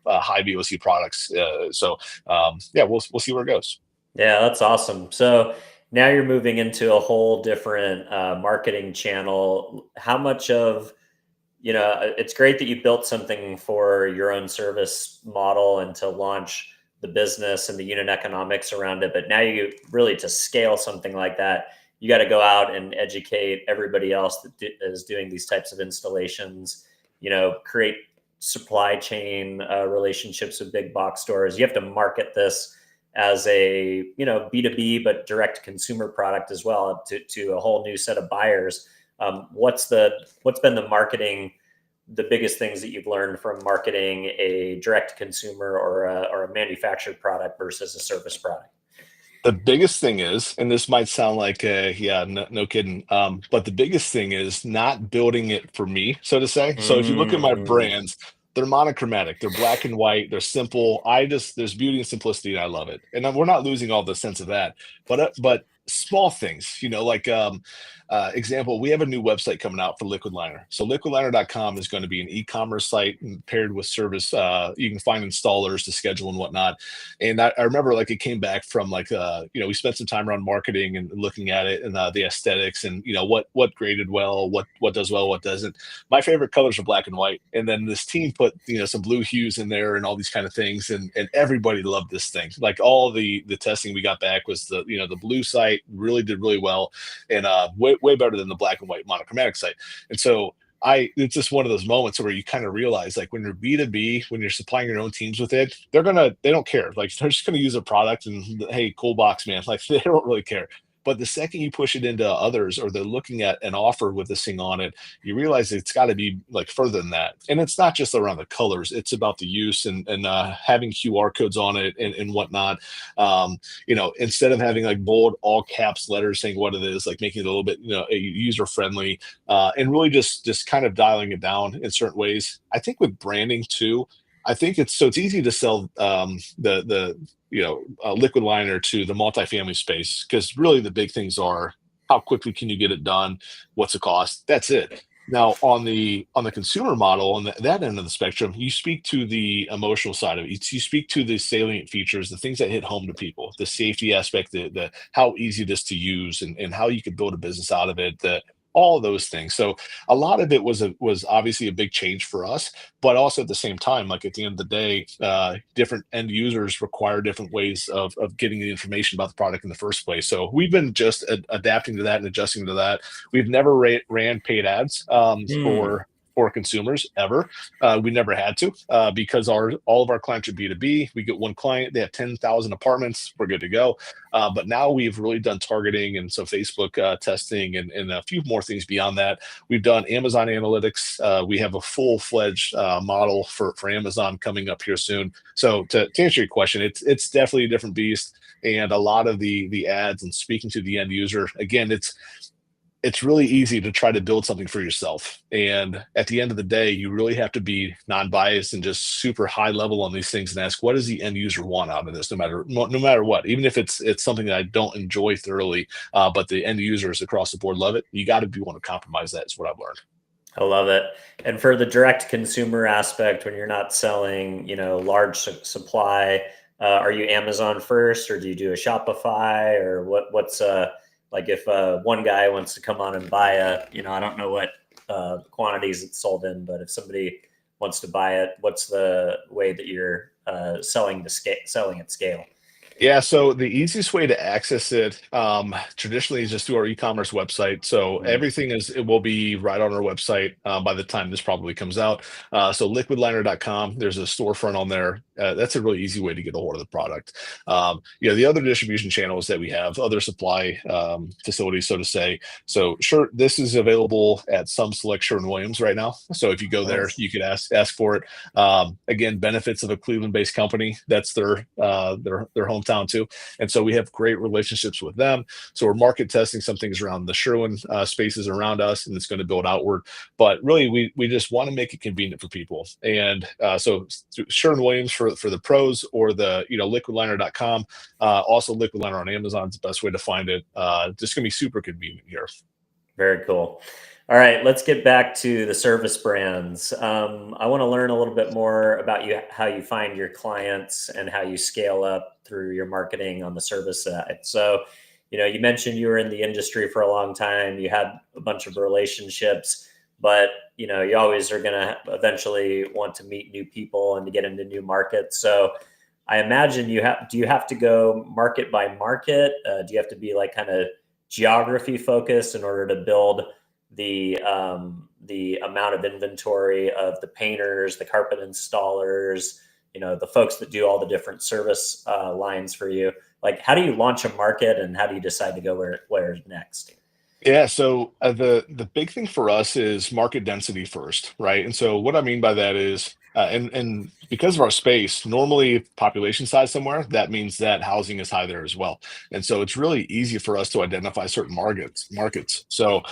S2: high VOC products. Yeah, we'll see where it goes.
S1: Yeah, that's awesome. So now you're moving into a whole different marketing channel. How much of, it's great that you built something for your own service model and to launch the business and the unit economics around it. But now you really, to scale something like that, you got to go out and educate everybody else that is doing these types of installations, create supply chain relationships with big box stores. You have to market this as a, B2B, but direct consumer product as well to a whole new set of buyers. What's been the biggest things that you've learned from marketing a direct consumer or a manufactured product versus a service product?
S2: The biggest thing is, and this might sound like, yeah, no, no kidding. But the biggest thing is not building it for me, so to say. So if you look at my
S1: Mm,
S2: brands, they're monochromatic, they're black and white, they're simple. There's beauty and simplicity, and I love it. And we're not losing all the sense of that, but small things, like example, we have a new website coming out for Liquid Liner. So liquidliner.com is going to be an e-commerce site paired with service. You can find installers to schedule and whatnot. And I remember like it came back from like we spent some time around marketing and looking at it and the aesthetics and what graded well, what does well, what doesn't. My favorite colors are black and white, and then this team put some blue hues in there and all these kind of things, and everybody loved this thing. Like all the testing we got back was the blue site really did really well, and way better than the black and white monochromatic site. And so it's just one of those moments where you kind of realize, like, when you're B2B, when you're supplying your own teams with it, they don't care. Like, they're just gonna use a product and, hey, cool box, man. Like, they don't really care. But the second you push it into others, or they're looking at an offer with this thing on it, you realize it's got to be like further than that. And it's not just around the colors; it's about the use and having QR codes on it and whatnot. Instead of having like bold all caps letters saying what it is, like making it a little bit user friendly, and really just kind of dialing it down in certain ways. I think with branding too, I think it's easy to sell the liquid liner to the multifamily space, because really the big things are how quickly can you get it done, what's the cost, that's it. Now on the consumer model, on that end of the spectrum, you speak to the emotional side of it. You speak to the salient features, the things that hit home to people, the safety aspect, the how easy it is to use, and how you could build a business out of it, all of those things. So a lot of it was obviously a big change for us, but also at the same time, like at the end of the day, different end users require different ways of getting the information about the product in the first place. So we've been just adapting to that and adjusting to that. We've never ran paid ads
S1: mm.
S2: for consumers ever. We never had to, because all of our clients are B2B. We get one client, they have 10,000 apartments, we're good to go. But now we've really done targeting, and so Facebook testing, and a few more things beyond that. We've done Amazon analytics. We have a full-fledged model for Amazon coming up here soon. So to answer your question, it's definitely a different beast, and a lot of the ads and speaking to the end user. Again, it's really easy to try to build something for yourself. And at the end of the day, you really have to be non-biased and just super high level on these things and ask, what does the end user want out of this, no matter what, even if it's something that I don't enjoy thoroughly, but the end users across the board love it. You got to be willing to compromise. That is what I've learned.
S1: I love it. And for the direct consumer aspect, when you're not selling, large supply, are you Amazon first, or do you do a Shopify, or what's like if one guy wants to come on and buy I don't know what quantities it's sold in, but if somebody wants to buy it, what's the way that you're selling at scale?
S2: Yeah, so the easiest way to access it, traditionally, is just through our e-commerce website. So
S1: Mm,
S2: it will be right on our website by the time this probably comes out. So liquidliner.com, there's a storefront on there. That's a really easy way to get a hold of the product. The other distribution channels that we have, other supply facilities, so to say. So sure, this is available at some select Sherwin-Williams right now. So if you go there,
S1: nice.
S2: you could ask for it. Again, benefits of a Cleveland-based company. That's their hometown too, and so we have great relationships with them. So we're market testing some things around the Sherwin spaces around us, and it's going to build outward. But really, we just want to make it convenient for people, and so Sherwin Williams for the pros, or the liquidliner.com. Also, Liquid Liner on Amazon is the best way to find it. Just going to be super convenient here.
S1: Very cool. All right, let's get back to the service brands. I want to learn a little bit more about how you find your clients and how you scale up through your marketing on the service side. So, you mentioned you were in the industry for a long time. You had a bunch of relationships, but you always are going to eventually want to meet new people and to get into new markets. So, I imagine do you have to go market by market? Do you have to be like kind of geography focused in order to build the amount of inventory of the painters, the carpet installers, the folks that do all the different service lines for you. Like, how do you launch a market, and how do you decide to go where next?
S2: Yeah, so the big thing for us is market density first, right? And so what I mean by that is, and because of our space, normally population size somewhere, that means that housing is high there as well. And so it's really easy for us to identify certain markets. So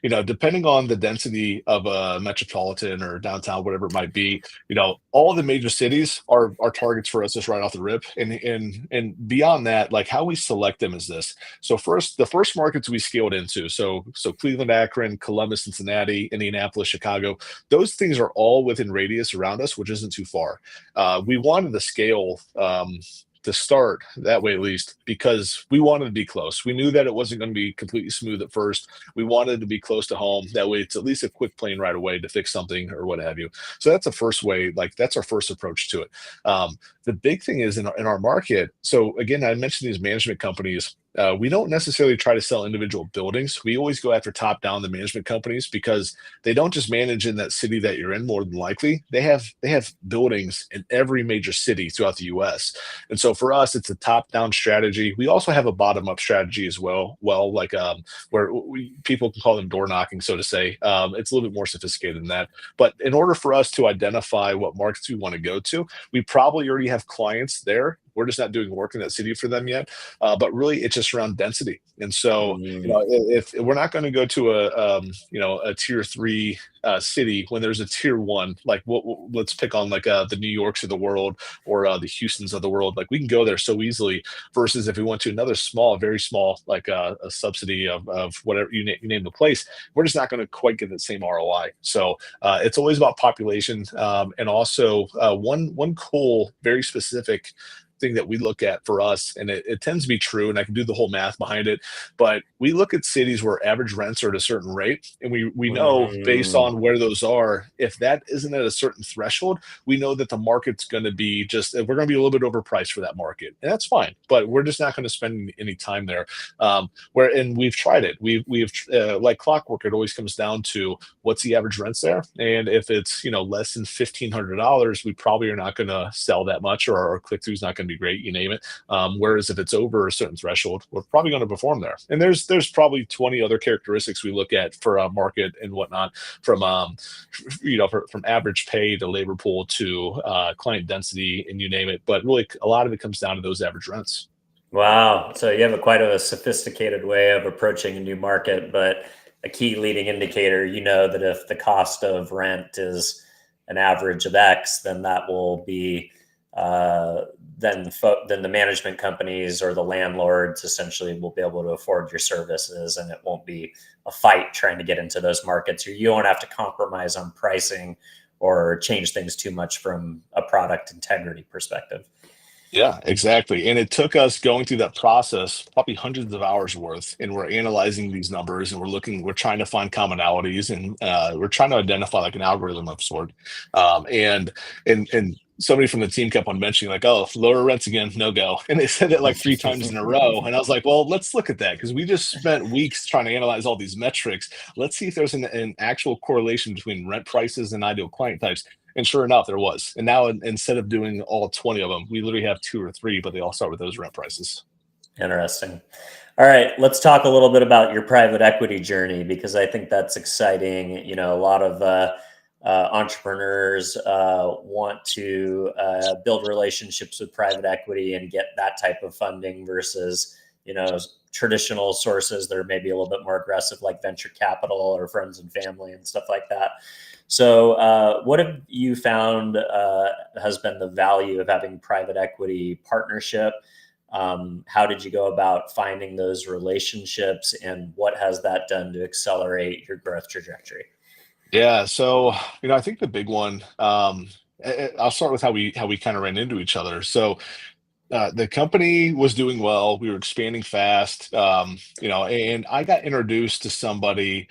S2: depending on the density of a metropolitan or downtown, whatever it might be, all the major cities are targets for us just right off the rip. And beyond that, like how we select them is this. So the first markets we scaled into, so Cleveland, Akron, Columbus, Cincinnati, Indianapolis, Chicago, those things are all within radius around us, which isn't too far. We wanted the scale to start that way, at least, because we wanted to be close. We knew that it wasn't going to be completely smooth at first. We wanted to be close to home. That way, it's at least a quick plane right away to fix something or what have you. So that's the first way, like that's our first approach to it. The big thing is in our market. So again, I mentioned these management companies. We don't necessarily try to sell individual buildings. We always go after top down the management companies because they don't just manage in that city that you're in. More than likely, they have buildings in every major city throughout the U.S. And so for us, it's a top down strategy. We also have a bottom up strategy as well. Well, like where people can call them door knocking, so to say. It's a little bit more sophisticated than that. But in order for us to identify what markets we want to go to, we probably already have clients there. We're just not doing work in that city for them yet. But really, it's just around density. And so,
S1: Mm.
S2: if we're not going to go to a tier three city when there's a tier one, like let's pick on like the New Yorks of the world or the Houstons of the world. Like we can go there so easily. Versus if we went to another very small, like a subsidy of whatever you name the place, we're just not going to quite get the same ROI. So it's always about population, and also one cool, very specific thing that we look at for us, and it tends to be true, and I can do the whole math behind it, but we look at cities where average rents are at a certain rate, and we know based
S1: Mm.
S2: on where those are, if that isn't at a certain threshold, we know that the market's going to be we're going to be a little bit overpriced for that market, and that's fine, but we're just not going to spend any time there. And we've tried it. We've like clockwork. It always comes down to what's the average rents there, and if it's less than $1,500, we probably are not going to sell that much, or our click through is not going to be great, you name it. Whereas if it's over a certain threshold, we're probably going to perform there. And there's probably 20 other characteristics we look at for a market and whatnot, from from average pay to labor pool to client density, and you name it. But really, a lot of it comes down to those average rents.
S1: Wow. So you have quite a sophisticated way of approaching a new market, but a key leading indicator, that if the cost of rent is an average of X, then that will be then the management companies or the landlords essentially will be able to afford your services, and it won't be a fight trying to get into those markets. You won't have to compromise on pricing or change things too much from a product integrity perspective.
S2: Yeah, exactly. And it took us going through that process, probably hundreds of hours worth, and we're analyzing these numbers, and we're trying to find commonalities, and we're trying to identify like an algorithm of sort. And somebody from the team kept on mentioning like, oh, lower rents again, no go. And they said it like three times in a row. And I was like, well, let's look at that because we just spent weeks trying to analyze all these metrics. Let's see if there's an actual correlation between rent prices and ideal client types. And sure enough, there was. And now instead of doing all 20 of them, we literally have two or three, but they all start with those rent prices.
S1: Interesting. All right, let's talk a little bit about your private equity journey, because I think that's exciting. A lot of entrepreneurs want to build relationships with private equity and get that type of funding versus, traditional sources that are maybe a little bit more aggressive, like venture capital or friends and family and stuff like that. So what have you found has been the value of having private equity partnership? How did you go about finding those relationships, and what has that done to accelerate your growth trajectory?
S2: Yeah. So, I think the big one, I'll start with how we kind of ran into each other. So the company was doing well. We were expanding fast, and I got introduced to somebody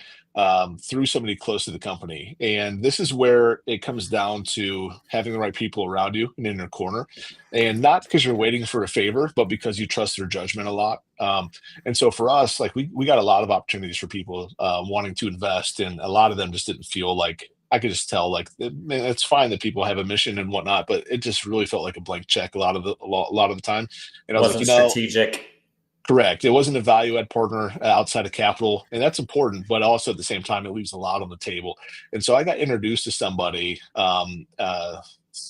S2: through somebody close to the company. And this is where it comes down to having the right people around you and in your corner. And not because you're waiting for a favor, but because you trust their judgment a lot. And so for us, like we got a lot of opportunities for people wanting to invest, and a lot of them just didn't feel like I could just tell, like, man, it's fine that people have a mission and whatnot, but it just really felt like a blank check a lot of the time. And I was like,
S1: Wasn't strategic.
S2: correct. It wasn't a value add partner outside of capital, and that's important. But also at the same time, it leaves a lot on the table. And so I got introduced to somebody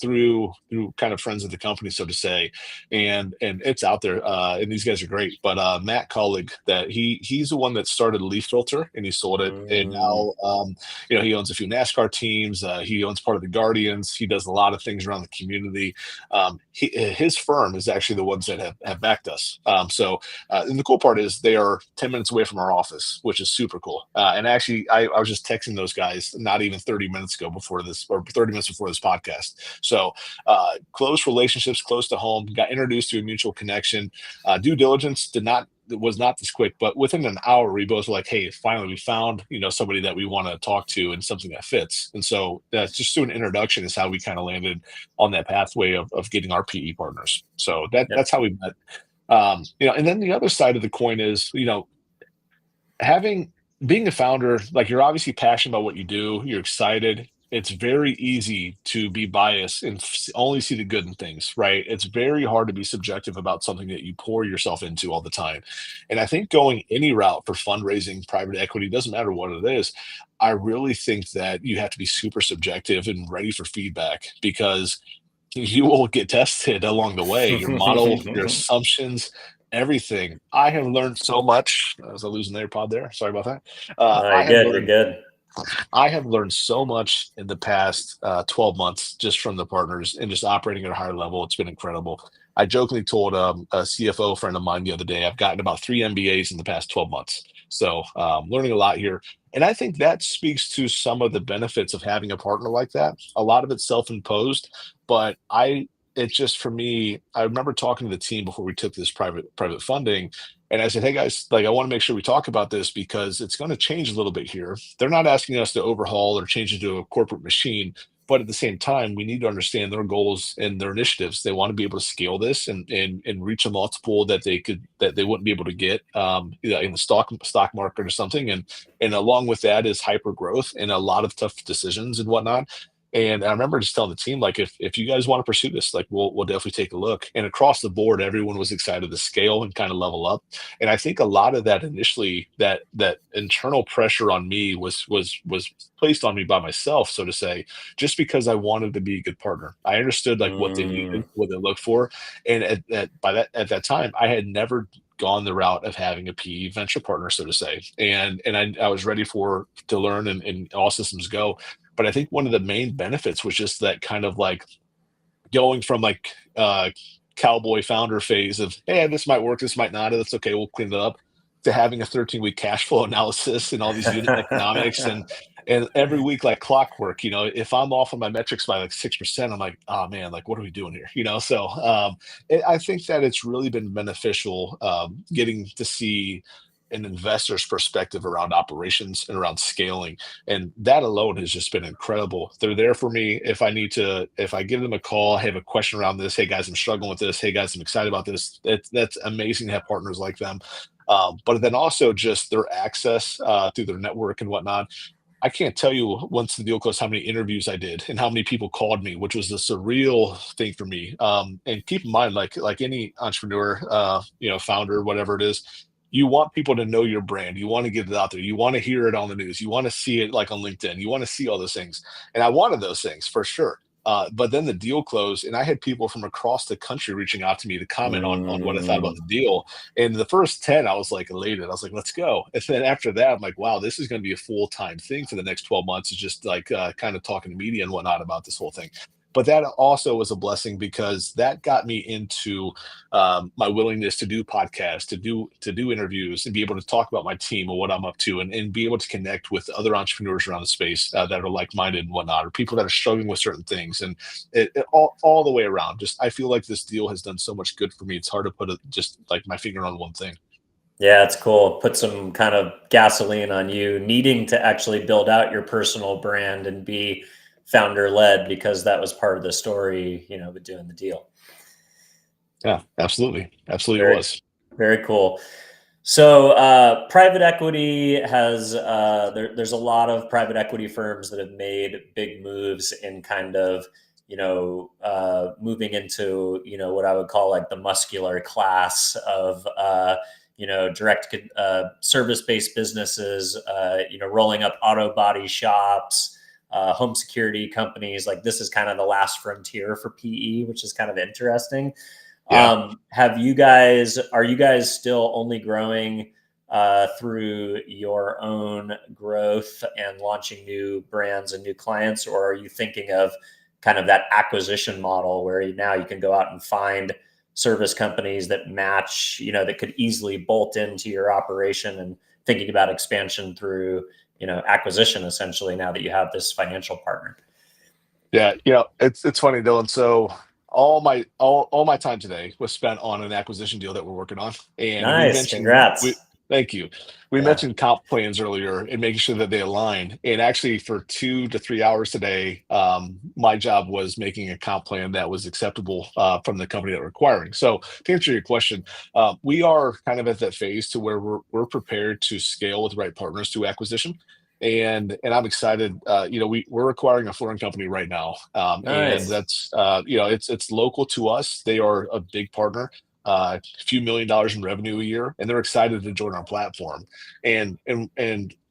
S2: through kind of friends of the company, so to say, and it's out there. And these guys are great. But Matt Colleague, that he's the one that started Leaf Filter, and he sold it, and
S1: Mm,
S2: now he owns a few NASCAR teams. He owns part of the Guardians. He does a lot of things around the community. His firm is actually the ones that have backed us. And the cool part is they are 10 minutes away from our office, which is super cool. And actually, I was just texting those guys not even 30 minutes ago before this, or 30 minutes before this podcast. So close relationships, close to home, got introduced to a mutual connection. Due diligence was not this quick, but within an hour, we both were like, "Hey, finally, we found somebody that we want to talk to and something that fits." And so just through an introduction is how we kind of landed on that pathway of getting our PE partners. So
S1: yep.
S2: that's how we met. And then the other side of the coin is, having being a founder, like, you're obviously passionate about what you do, you're excited. It's very easy to be biased and only see the good in things, right? It's very hard to be subjective about something that you pour yourself into all the time. And I think going any route for fundraising, private equity, doesn't matter what it is. I really think that you have to be super subjective and ready for feedback, because you will get tested along the way. Your model, your assumptions, everything. I have learned so much. Was I losing the AirPod there? Sorry about that.
S1: No, you're good. You're good.
S2: I have learned so much in the past 12 months just from the partners and just operating at a higher level. It's been incredible. I jokingly told a CFO friend of mine the other day, I've gotten about 3 MBAs in the past 12 months. So learning a lot here. And I think that speaks to some of the benefits of having a partner like that. A lot of it's self-imposed, but it's just, for me, I remember talking to the team before we took this private funding, and I said, "Hey guys, like, I want to make sure we talk about this because it's going to change a little bit here. They're not asking us to overhaul or change into a corporate machine, but at the same time, we need to understand their goals and their initiatives. They want to be able to scale this and reach a multiple that they wouldn't be able to get in the stock market or something. And along with that is hyper growth and a lot of tough decisions and whatnot." And I remember just telling the team, like, if you guys want to pursue this, like, we'll definitely take a look. And across the board, everyone was excited to scale and kind of level up. And I think a lot of that initially, that internal pressure on me was placed on me by myself, so to say, just because I wanted to be a good partner. I understood, like, what they
S1: Mm,
S2: needed, what they looked for, and at that time, I had never gone the route of having a PE venture partner, so to say, and I was ready to learn and all systems go. But I think one of the main benefits was just that kind of, like, going from, like, cowboy founder phase of, "Hey, this might work, this might not, that's okay, we'll clean it up," to having a 13-week cash flow analysis and all these unit economics, and every week, like clockwork, if I'm off on my metrics by like 6%, I'm like, "Oh man, like, what are we doing here?" So I think that it's really been beneficial, getting to see an investor's perspective around operations and around scaling, and that alone has just been incredible. They're there for me if I give them a call, I have a question around this. "Hey guys, I'm struggling with this. Hey guys, I'm excited about this." That's amazing to have partners like them. But then also just their access through their network and whatnot. I can't tell you, once the deal closed, how many interviews I did and how many people called me, which was a surreal thing for me. And keep in mind, like any entrepreneur, founder, whatever it is, you want people to know your brand. You want to get it out there. You want to hear it on the news. You want to see it, like, on LinkedIn. You want to see all those things. And I wanted those things for sure. But then the deal closed, and I had people from across the country reaching out to me to comment on what I thought about
S1: mm,
S2: the deal. And the first 10, I was like elated. I was like, "Let's go." And then after that, I'm like, "Wow, this is going to be a full-time thing for the next 12 months." It's just like kind of talking to media and whatnot about this whole thing. But that also was a blessing because that got me into my willingness to do podcasts, to do interviews, and be able to talk about my team or what I'm up to, and be able to connect with other entrepreneurs around the space that are like-minded and whatnot, or people that are struggling with certain things, and all the way around. Just, I feel like this deal has done so much good for me. It's hard to put just like my finger on one thing.
S1: yeah, it's cool. Put some kind of gasoline on you needing to actually build out your personal brand and be founder led because that was part of the story, with doing the deal.
S2: Yeah, absolutely, absolutely
S1: Very,
S2: was.
S1: very cool. So private equity has there's a lot of private equity firms that have made big moves in kind of moving into what I would call like the muscular class of direct service based businesses, rolling up auto body shops, home security companies. Like this is kind of the last frontier for PE, which is kind of interesting.
S2: Yeah.
S1: Are you guys still only growing through your own growth and launching new brands and new clients, or are you thinking of kind of that acquisition model where now you can go out and find service companies that match, that could easily bolt into your operation, and thinking about expansion through, acquisition essentially now that you have this financial partner?
S2: Yeah, it's funny, Dylan. So all my time today was spent on an acquisition deal that we're working on, and we
S1: Nice.
S2: mentioned we
S1: Congrats.
S2: thank you. We
S1: Yeah.
S2: mentioned comp plans earlier and making sure that they align. And actually, for 2 to 3 hours today, my job was making a comp plan that was acceptable from the company that we're acquiring. So to answer your question, we are kind of at that phase to where we're prepared to scale with the right partners through acquisition, and I'm excited. We're acquiring a flooring company right now, and
S1: Nice.
S2: that's it's local to us. They are a big partner, a few $1 million in revenue a year, and they're excited to join our platform. And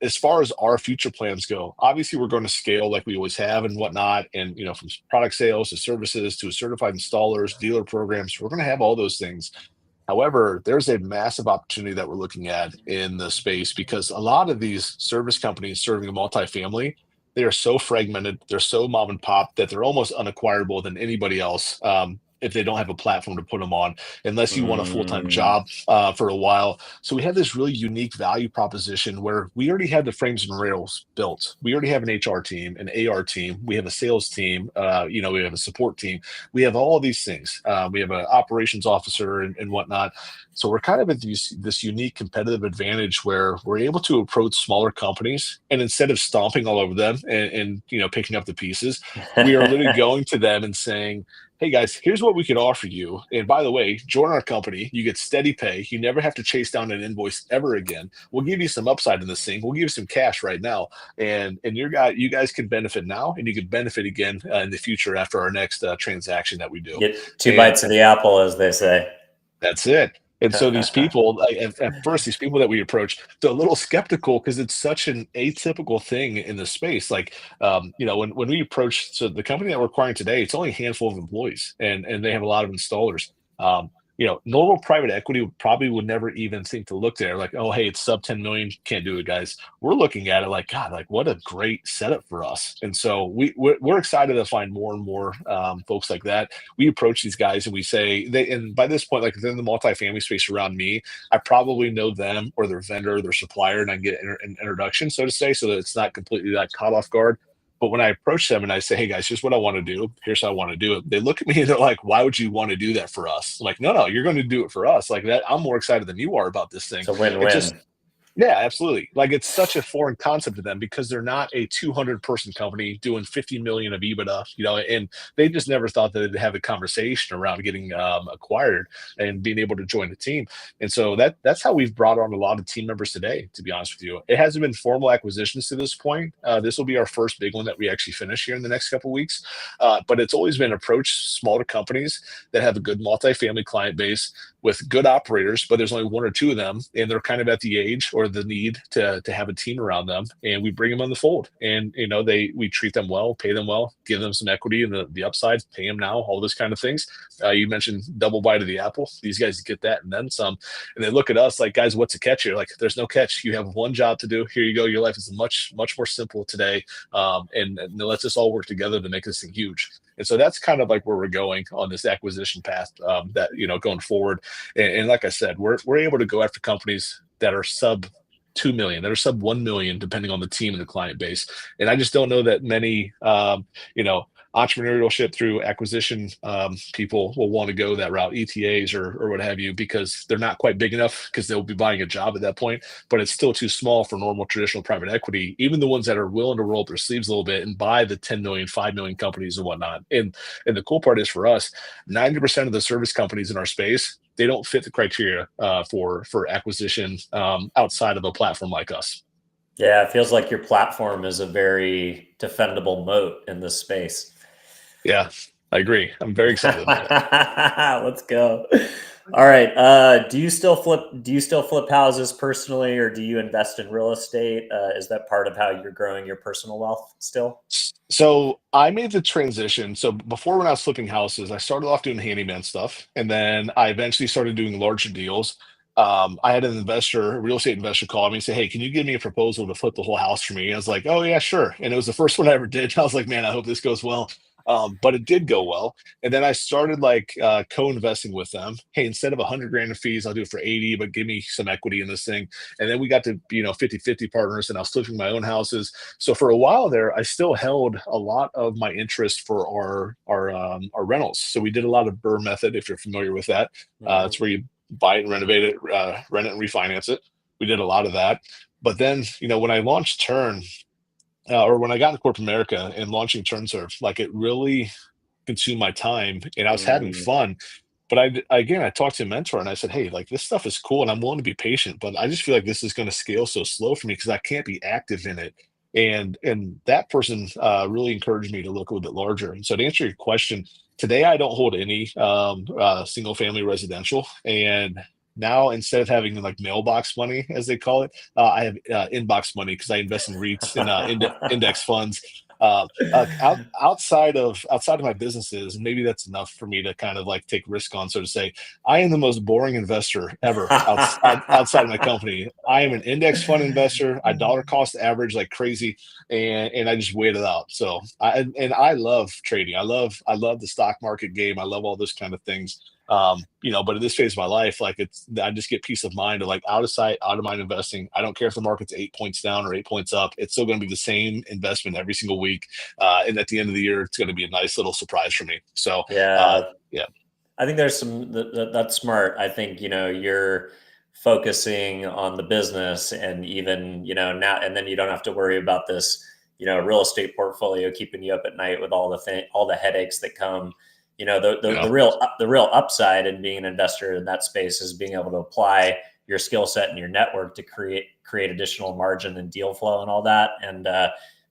S2: as far as our future plans go, obviously we're going to scale like we always have and whatnot. And from product sales to services to certified installers, dealer programs, we're going to have all those things. However, there's a massive opportunity that we're looking at in the space because a lot of these service companies serving a multifamily, they are so fragmented, they're so mom and pop that they're almost unacquirable than anybody else, if they don't have a platform to put them on, unless you want a full-time
S1: Mm,
S2: job for a while. So we have this really unique value proposition where we already have the frames and rails built. We already have an HR team, an AR team, we have a sales team, we have a support team, we have all of these things. We have an operations officer and whatnot. So we're kind of at this unique competitive advantage where we're able to approach smaller companies, and instead of stomping all over them and picking up the pieces, we are literally
S1: mm.
S2: going to them and saying, "Hey guys, here's what we can offer you. And by the way, join our company. You get steady pay. You never have to chase down an invoice ever again. We'll give you some upside in this thing. We'll give you some cash right now, and you guys can benefit now, and you can benefit again in the future after our next transaction that we do."
S1: Get two
S2: And
S1: bites of the apple, as they say.
S2: that's it. And so these people, like, at first, these people that we approach, they're a little skeptical because it's such an atypical thing in the space. Like, when we approach, so the company that we're acquiring today, it's only a handful of employees, and they have a lot of installers. Normal private equity probably would never even think to look there. Like, oh, hey, it's sub 10 million, can't do it, guys. We're looking at it like, God, like what a great setup for us. And so we're excited to find more and more folks like that. We approach these guys and we say and by this point, like if they're in the multifamily space around me, I probably know them or their vendor, their supplier, and I get an introduction, so to say, so that it's not completely like caught off guard. But when I approach them and I say, "Hey guys, here's what I want to do. Here's how I want to do it," they look at me and they're like, "Why would you want to do that for us?" I'm like, no, no, you're going to do it for us. Like that, I'm more excited than you are about this
S1: It's
S2: thing.
S1: a
S2: It just
S1: win-win.
S2: Yeah, absolutely. Like it's such a foreign concept to them because they're not a 200 person company doing 50 million of EBITDA, and they just never thought that they'd have a conversation around getting acquired and being able to join the team. And so that's how we've brought on a lot of team members today. To be honest with you, it hasn't been formal acquisitions to this point. This will be our first big one that we actually finish here in the next couple of weeks. But it's always been approach smaller companies that have a good multifamily client base with good operators, but there's only one or two of them, and they're kind of at the age or the need to have a team around them, and we bring them on the fold, and we treat them well, pay them well, give them some equity and the upside, pay them now, all those kind of things. You mentioned double bite of the apple. These guys get that and then some, and they look at us like, guys, what's the catch here? Like, there's no catch. You have one job to do. Here you go. Your life is much much more simple today, and let's just all work together to make this thing huge. And so that's kind of like where we're going on this acquisition path, that going forward. And like I said, we're able to go after companies that are sub 2 million, that are sub 1 million, depending on the team and the client base. And I just don't know that many, entrepreneurship through acquisition. People will want to go that route, ETAs or what have you, because they're not quite big enough because they'll be buying a job at that point, but it's still too small for normal traditional private equity. Even the ones that are willing to roll up their sleeves a little bit and buy the 10 million, 5 million companies and whatnot. And the cool part is for us, 90% of the service companies in our space, they don't fit the criteria for acquisition outside of a platform like us.
S1: Yeah, it feels like your platform is a very defendable moat in this space.
S2: Yeah, I agree. I'm very excited about it.
S1: Let's go. All right. Do you still flip houses personally, or do you invest in real estate? Is that part of how you're growing your personal wealth still?
S2: So I made the transition. So before, when I was flipping houses, I started off doing handyman stuff, and then I eventually started doing larger deals. I had an investor, a real estate investor, call me and say, "Hey, can you give me a proposal to flip the whole house for me?" And I was like, "Oh yeah, sure." And it was the first one I ever did. I was like, "Man, I hope this goes well." But it did go well. And then I started like co-investing with them. Hey, instead of 100 grand in fees, I'll do it for 80, but give me some equity in this thing. And then we got to, 50-50 partners, and I was flipping my own houses. So for a while there, I still held a lot of my interest for our rentals. So we did a lot of Burr method, if you're familiar with that.
S1: Mhm.
S2: It's where you buy it and renovate it, rent it and refinance it. We did a lot of that. But then, when I launched Turn, or when I got into corporate America and launching Turnserv, like it really consumed my time, and I was having
S1: Mm,
S2: fun. But again, I talked to a mentor and I said, "Hey, like this stuff is cool and I'm willing to be patient, but I just feel like this is going to scale so slow for me because I can't be active in it." And that person really encouraged me to look a little bit larger. And so to answer your question, today I don't hold any single family residential. And now, instead of having like mailbox money, as they call it, I have inbox money because I invest in REITs and index funds. Outside of my businesses, and maybe that's enough for me to kind of like take risk on, so to say. I am the most boring investor ever outside of my company. I am an index fund investor. I dollar cost average like crazy, and I just wait it out. So I love trading. I love the stock market game. I love all those kind of things. But in this phase of my life, like I just get peace of mind of like out of sight, out of mind investing. I don't care if the market's 8 points down or 8 points up. It's still going to be the same investment every single week. And at the end of the year, it's going to be a nice little surprise for me. So,
S1: yeah,
S2: yeah,
S1: I think there's that's smart. I think, you're focusing on the business, and even, now, and then you don't have to worry about this, real estate portfolio keeping you up at night with all the headaches that come.
S2: yeah,
S1: The real upside in being an investor in that space is being able to apply your skill set and your network to create additional margin and deal flow and all that. And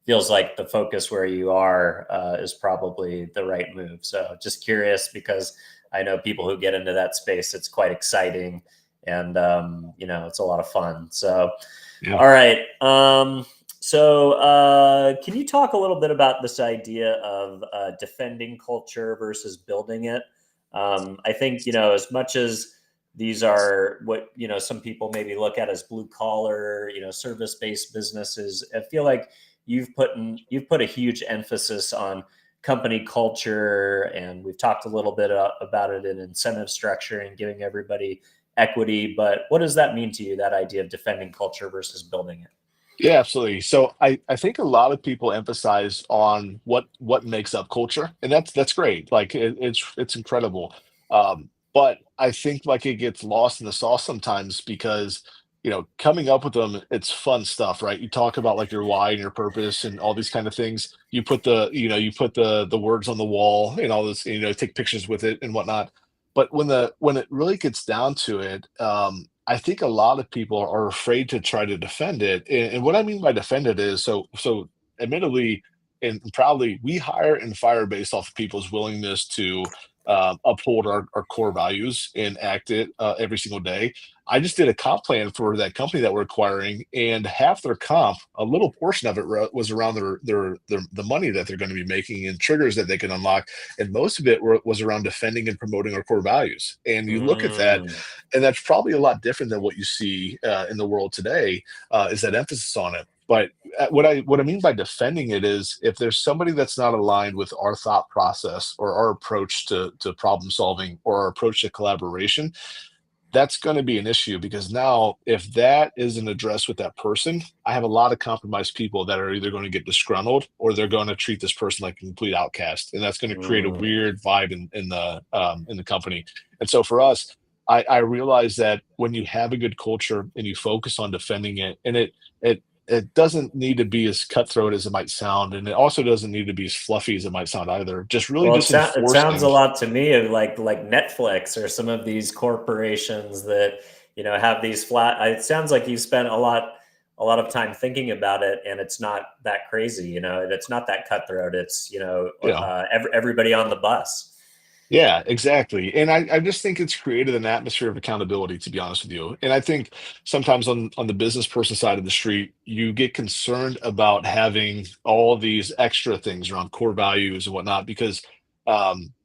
S1: feels like the focus where you are is probably the right move. So just curious, because I know people who get into that space, it's quite exciting, and it's a lot of fun. So,
S2: yeah,
S1: all right. Can you talk a little bit about this idea of defending culture versus building it? I think, as much as these are what, some people maybe look at as blue collar, service based businesses, I feel like you've put a huge emphasis on company culture, and we've talked a little bit about it in incentive structure and giving everybody equity. But what does that mean to you, that idea of defending culture versus building it?
S2: yeah, absolutely. So I think a lot of people emphasize on what makes up culture, and that's great. Like it's incredible. But I think like it gets lost in the sauce sometimes because coming up with them, it's fun stuff, right? You talk about like your why and your purpose and all these kind of things. You put the words on the wall and all this, take pictures with it and whatnot. But when it really gets down to it, I think a lot of people are afraid to try to defend it. And what I mean by defend it is, so admittedly and proudly, we hire and fire based off of people's willingness to uphold our core values and act it every single day. I just did a comp plan for that company that we're acquiring, and half their comp, a little portion of it was around the money that they're going to be making and triggers that they can unlock, and most of it was around defending and promoting our core values. And you look at that,
S1: Mm,
S2: and that's probably a lot different than what you see in the world today. Is that emphasis on it? But what I mean by defending it is if there's somebody that's not aligned with our thought process or our approach to problem solving or our approach to collaboration, that's going to be an issue, because now if that isn't addressed with that person, I have a lot of compromised people that are either going to get disgruntled or they're going to treat this person like a complete outcast, and that's going to create a
S1: Mm.
S2: weird vibe in the company. And so for us, I realize that when you have a good culture and you focus on defending it, and it doesn't need to be as cutthroat as it might sound, and it also doesn't need to be as fluffy as it might sound either. Just really
S1: Well,
S2: just
S1: it sounds a
S2: enforcing.
S1: lot to me of like Netflix or some of these corporations that have these flat. It sounds like you spent a lot of time thinking about it, and it's not that crazy. It's not that cutthroat. It's
S2: Yeah.
S1: everybody on the bus.
S2: Yeah, exactly. And I just think it's created an atmosphere of accountability, to be honest with you. And I think sometimes on the business person side of the street, you get concerned about having all these extra things around core values and whatnot, because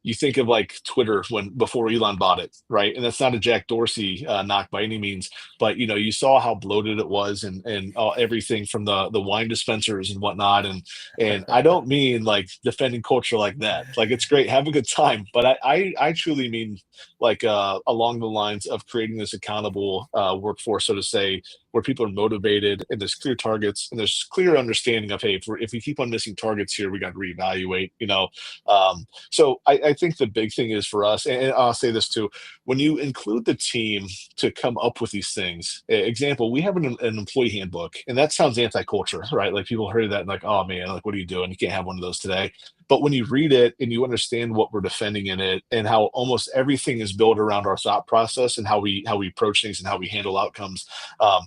S2: you think of like Twitter when before Elon bought it, right? And that's not a Jack Dorsey knock by any means, but you saw how bloated it was, and everything from the wine dispensers and whatnot. And I don't mean like defending culture like that. Like, it's great, have a good time, but I truly mean like along the lines of creating this accountable workforce, so to say, where people are motivated and there's clear targets and there's clear understanding of, hey, if we keep on missing targets here, we got to reevaluate. So I think the big thing is for us, and I'll say this too, when you include the team to come up with these things. Example, we have an employee handbook, and that sounds anti-culture, right? Like, people heard that and like, oh man, like, what are you doing? You can't have one of those today. But when you read it and you understand what we're defending in it, and how almost everything is built around our thought process and how we approach things and how we handle outcomes, um,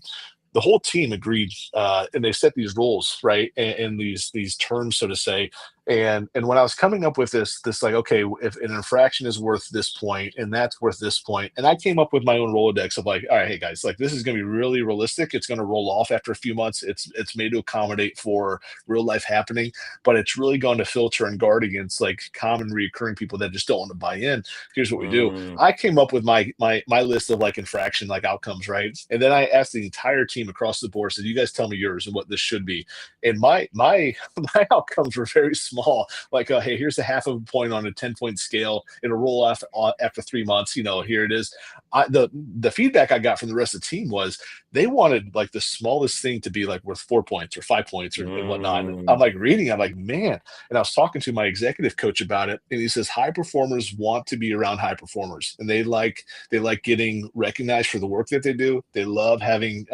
S2: the whole team agreed, and they set these rules, right, and these terms, so to say. And when I was coming up with this like, okay, if an infraction is worth this point and that's worth this point, and I came up with my own Rolodex of like, all right, hey guys, like, this is going to be really realistic. It's going to roll off after a few months. It's made to accommodate for real life happening, but it's really going to filter and guard against like common recurring people that just don't want to buy in. Here's what we do.
S1: Mm.
S2: I came up with my list of like infraction like outcomes, right? And then I asked the entire team across the board, said, you guys tell me yours and what this should be. And my my outcomes were very small. Like, hey, here's a half of a point on a 10-point scale. It'll roll off after 3 months. Here it is. The feedback I got from the rest of the team was they wanted like the smallest thing to be like worth 4 points or 5 points and whatnot. And I'm
S1: Mm.
S2: like reading, I'm like, man. And I was talking to my executive coach about it, and he says high performers want to be around high performers, and they like getting recognized for the work that they do. They love having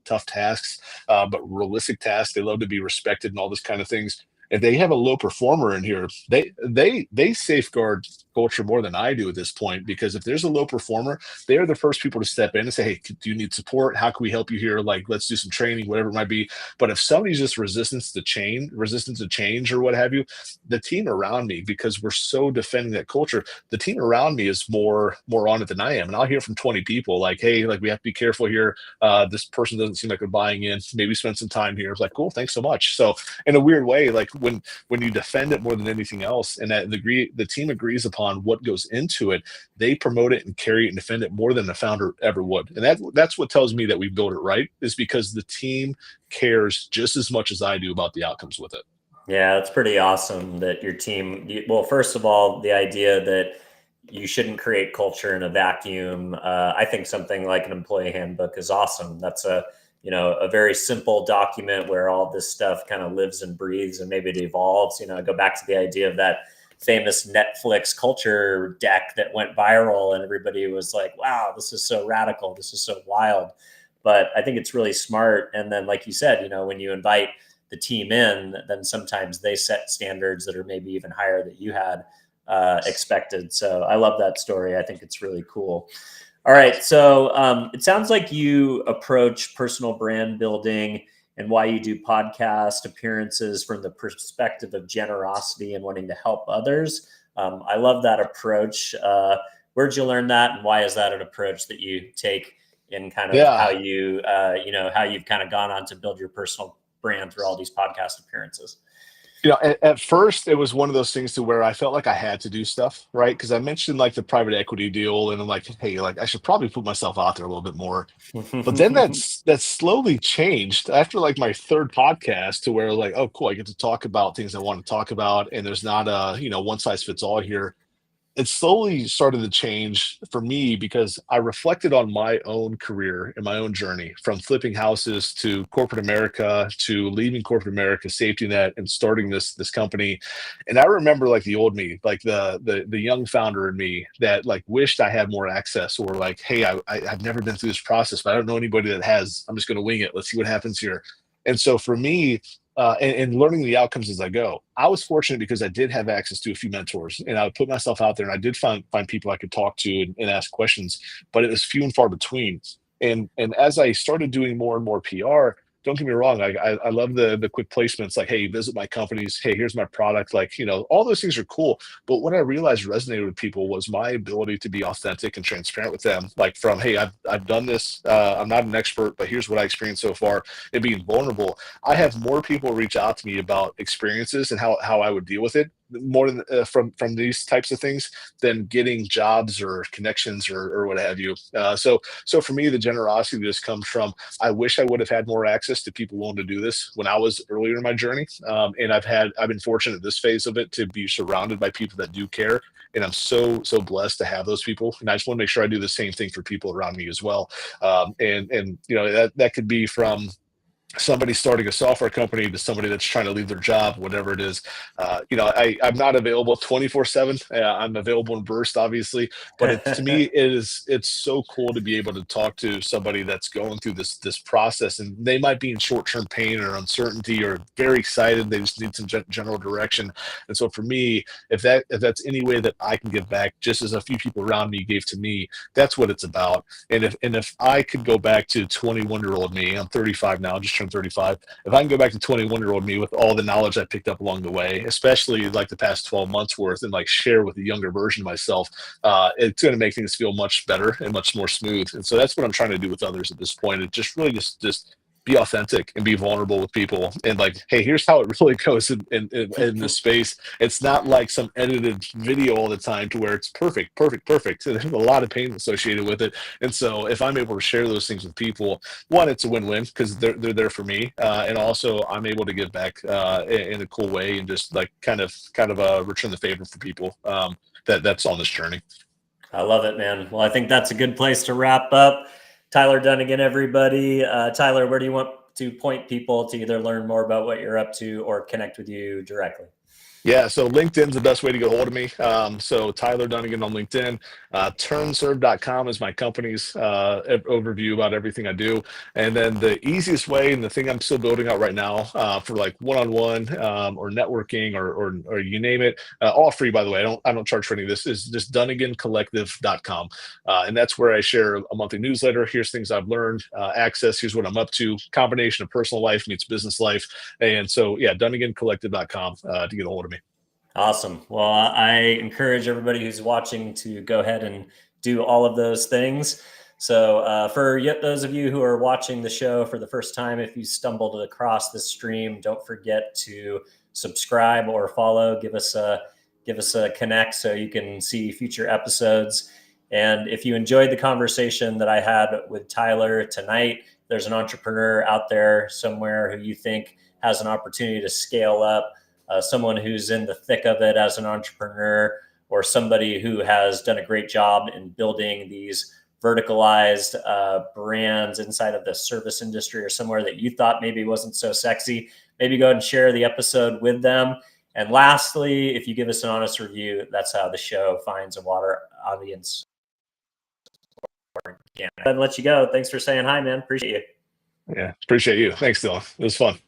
S2: tough tasks, but realistic tasks. They love to be respected and all this kind of things. If they have a low performer in here, they safeguard culture more than I do at this point, because if there's a low performer, they are the first people to step in and say, hey, do you need support? How can we help you here? Like, let's do some training, whatever it might be. But if somebody's just resistant to change or what have you, the team around me, because we're so defending that culture, the team around me is more on it than I am. And I'll hear from 20 people like, hey, like, we have to be careful here. This person doesn't seem like they're buying in. Maybe spend some time here. It's like, cool, thanks so much. So in a weird way, like, when you defend it more than anything else, and that the team agrees upon what goes into it, they promote it and carry it and defend it more than the founder ever would. And that's what tells me that we built it right, is because the team cares just as much as I do about the outcomes with it.
S1: Yeah, it's pretty awesome that your team. Well, first of all, the idea that you shouldn't create culture in a vacuum. I think something like an employee handbook is awesome. That's a very simple document where all this stuff kind of lives and breathes, and maybe it evolves. Go back to the idea of that famous Netflix culture deck that went viral, and everybody was like, "Wow, this is so radical. This is so wild." But I think it's really smart. And then, like you said, when you invite the team in, then sometimes they set standards that are maybe even higher that you had expected. So I love that story. I think it's really cool. All right. So it sounds like you approach personal brand building and why you do podcast appearances from the perspective of generosity and wanting to help others. I love that approach. Where'd you learn that, and why is that an approach that you take in kind of how
S2: Yeah.
S1: how you've kind of gone on to build your personal brand through all these podcast appearances?
S2: At first it was one of those things to where I felt like I had to do stuff, right? Because I mentioned like the private equity deal, and I'm like, hey, like, I should probably put myself out there a little bit more. But then that's slowly changed after like my third podcast, to where like, oh cool, I get to talk about things I want to talk about, and there's not a one size fits all here. It slowly started to change for me because I reflected on my own career and my own journey from flipping houses to corporate America to leaving corporate America, safety net, and starting this company. And I remember like the old me, like the young founder in me that like wished I had more access, or like, hey, I've never been through this process, but I don't know anybody that has. I'm just going to wing it. Let's see what happens here. And so for me, and learning the outcomes as I go. I was fortunate because I did have access to a few mentors, and I would put myself out there, and I did find people I could talk to and ask questions, but it was few and far between. And as I started doing more and more PR, don't get me wrong, I love the quick placements, like, hey, visit my companies, hey, here's my product, like, all those things are cool. But what I realized resonated with people was my ability to be authentic and transparent with them, like from, hey, I've done this, I'm not an expert, but here's what I experienced so far, and being vulnerable. I have more people reach out to me about experiences and how I would deal with it more than from these types of things than getting jobs or connections or what have you. So for me, the generosity just comes from, I wish I would have had more access to people willing to do this when I was earlier in my journey. And I've been fortunate at this phase of it to be surrounded by people that do care. And I'm so blessed to have those people. And I just want to make sure I do the same thing for people around me as well. And that could be from somebody starting a software company to somebody that's trying to leave their job, whatever it is. I'm not available 24/7. I'm available in burst, obviously, but to me, it's so cool to be able to talk to somebody that's going through this process, and they might be in short-term pain or uncertainty or very excited. They just need some general direction. And so for me, if that's any way that I can give back, just as a few people around me gave to me, that's what it's about. And if I could go back to 21-year-old me, I'm 35 now, just turned 35. If I can go back to 21-year-old me with all the knowledge I picked up along the way, especially like the past 12 months worth, and like share with the younger version of myself, it's going to make things feel much better and much more smooth. And so that's what I'm trying to do with others at this point. It just really just be authentic and be vulnerable with people, and like, hey, here's how it really goes in this space. It's not like some edited video all the time to where it's perfect. So there's a lot of pain associated with it. And so if I'm able to share those things with people, one, it's a win-win because they're there for me, and also I'm able to give back in a cool way, and just like kind of return the favor for people that's on this journey.
S1: I love it, man. Well, I think that's a good place to wrap up. Tyler Dunagin, everybody. Tyler, where do you want to point people to either learn more about what you're up to or connect with you directly?
S2: Yeah, so LinkedIn's the best way to get a hold of me. So Tyler Dunnigan on LinkedIn. Turnserv.com is my company's overview about everything I do. And then the easiest way, and the thing I'm still building out right now for like one-on-one or networking or you name it, all free, by the way. I don't charge for any of this. Is just DunniganCollective.com, and that's where I share a monthly newsletter. Here's things I've learned, access. Here's what I'm up to. Combination of personal life meets business life. And so yeah, DunniganCollective.com to get a hold of me.
S1: Awesome. Well, I encourage everybody who's watching to go ahead and do all of those things. So, for yet those of you who are watching the show for the first time, if you stumbled across this stream, don't forget to subscribe or follow. Give us a connect so you can see future episodes. And if you enjoyed the conversation that I had with Tyler tonight, there's an entrepreneur out there somewhere who you think has an opportunity to scale up, someone who's in the thick of it as an entrepreneur, or somebody who has done a great job in building these verticalized brands inside of the service industry, or somewhere that you thought maybe wasn't so sexy, maybe go ahead and share the episode with them. And lastly, if you give us an honest review, that's how the show finds a wider audience. And let you go. Thanks for saying hi, man. Appreciate you.
S2: Yeah, appreciate you. Thanks, Dylan. It was fun.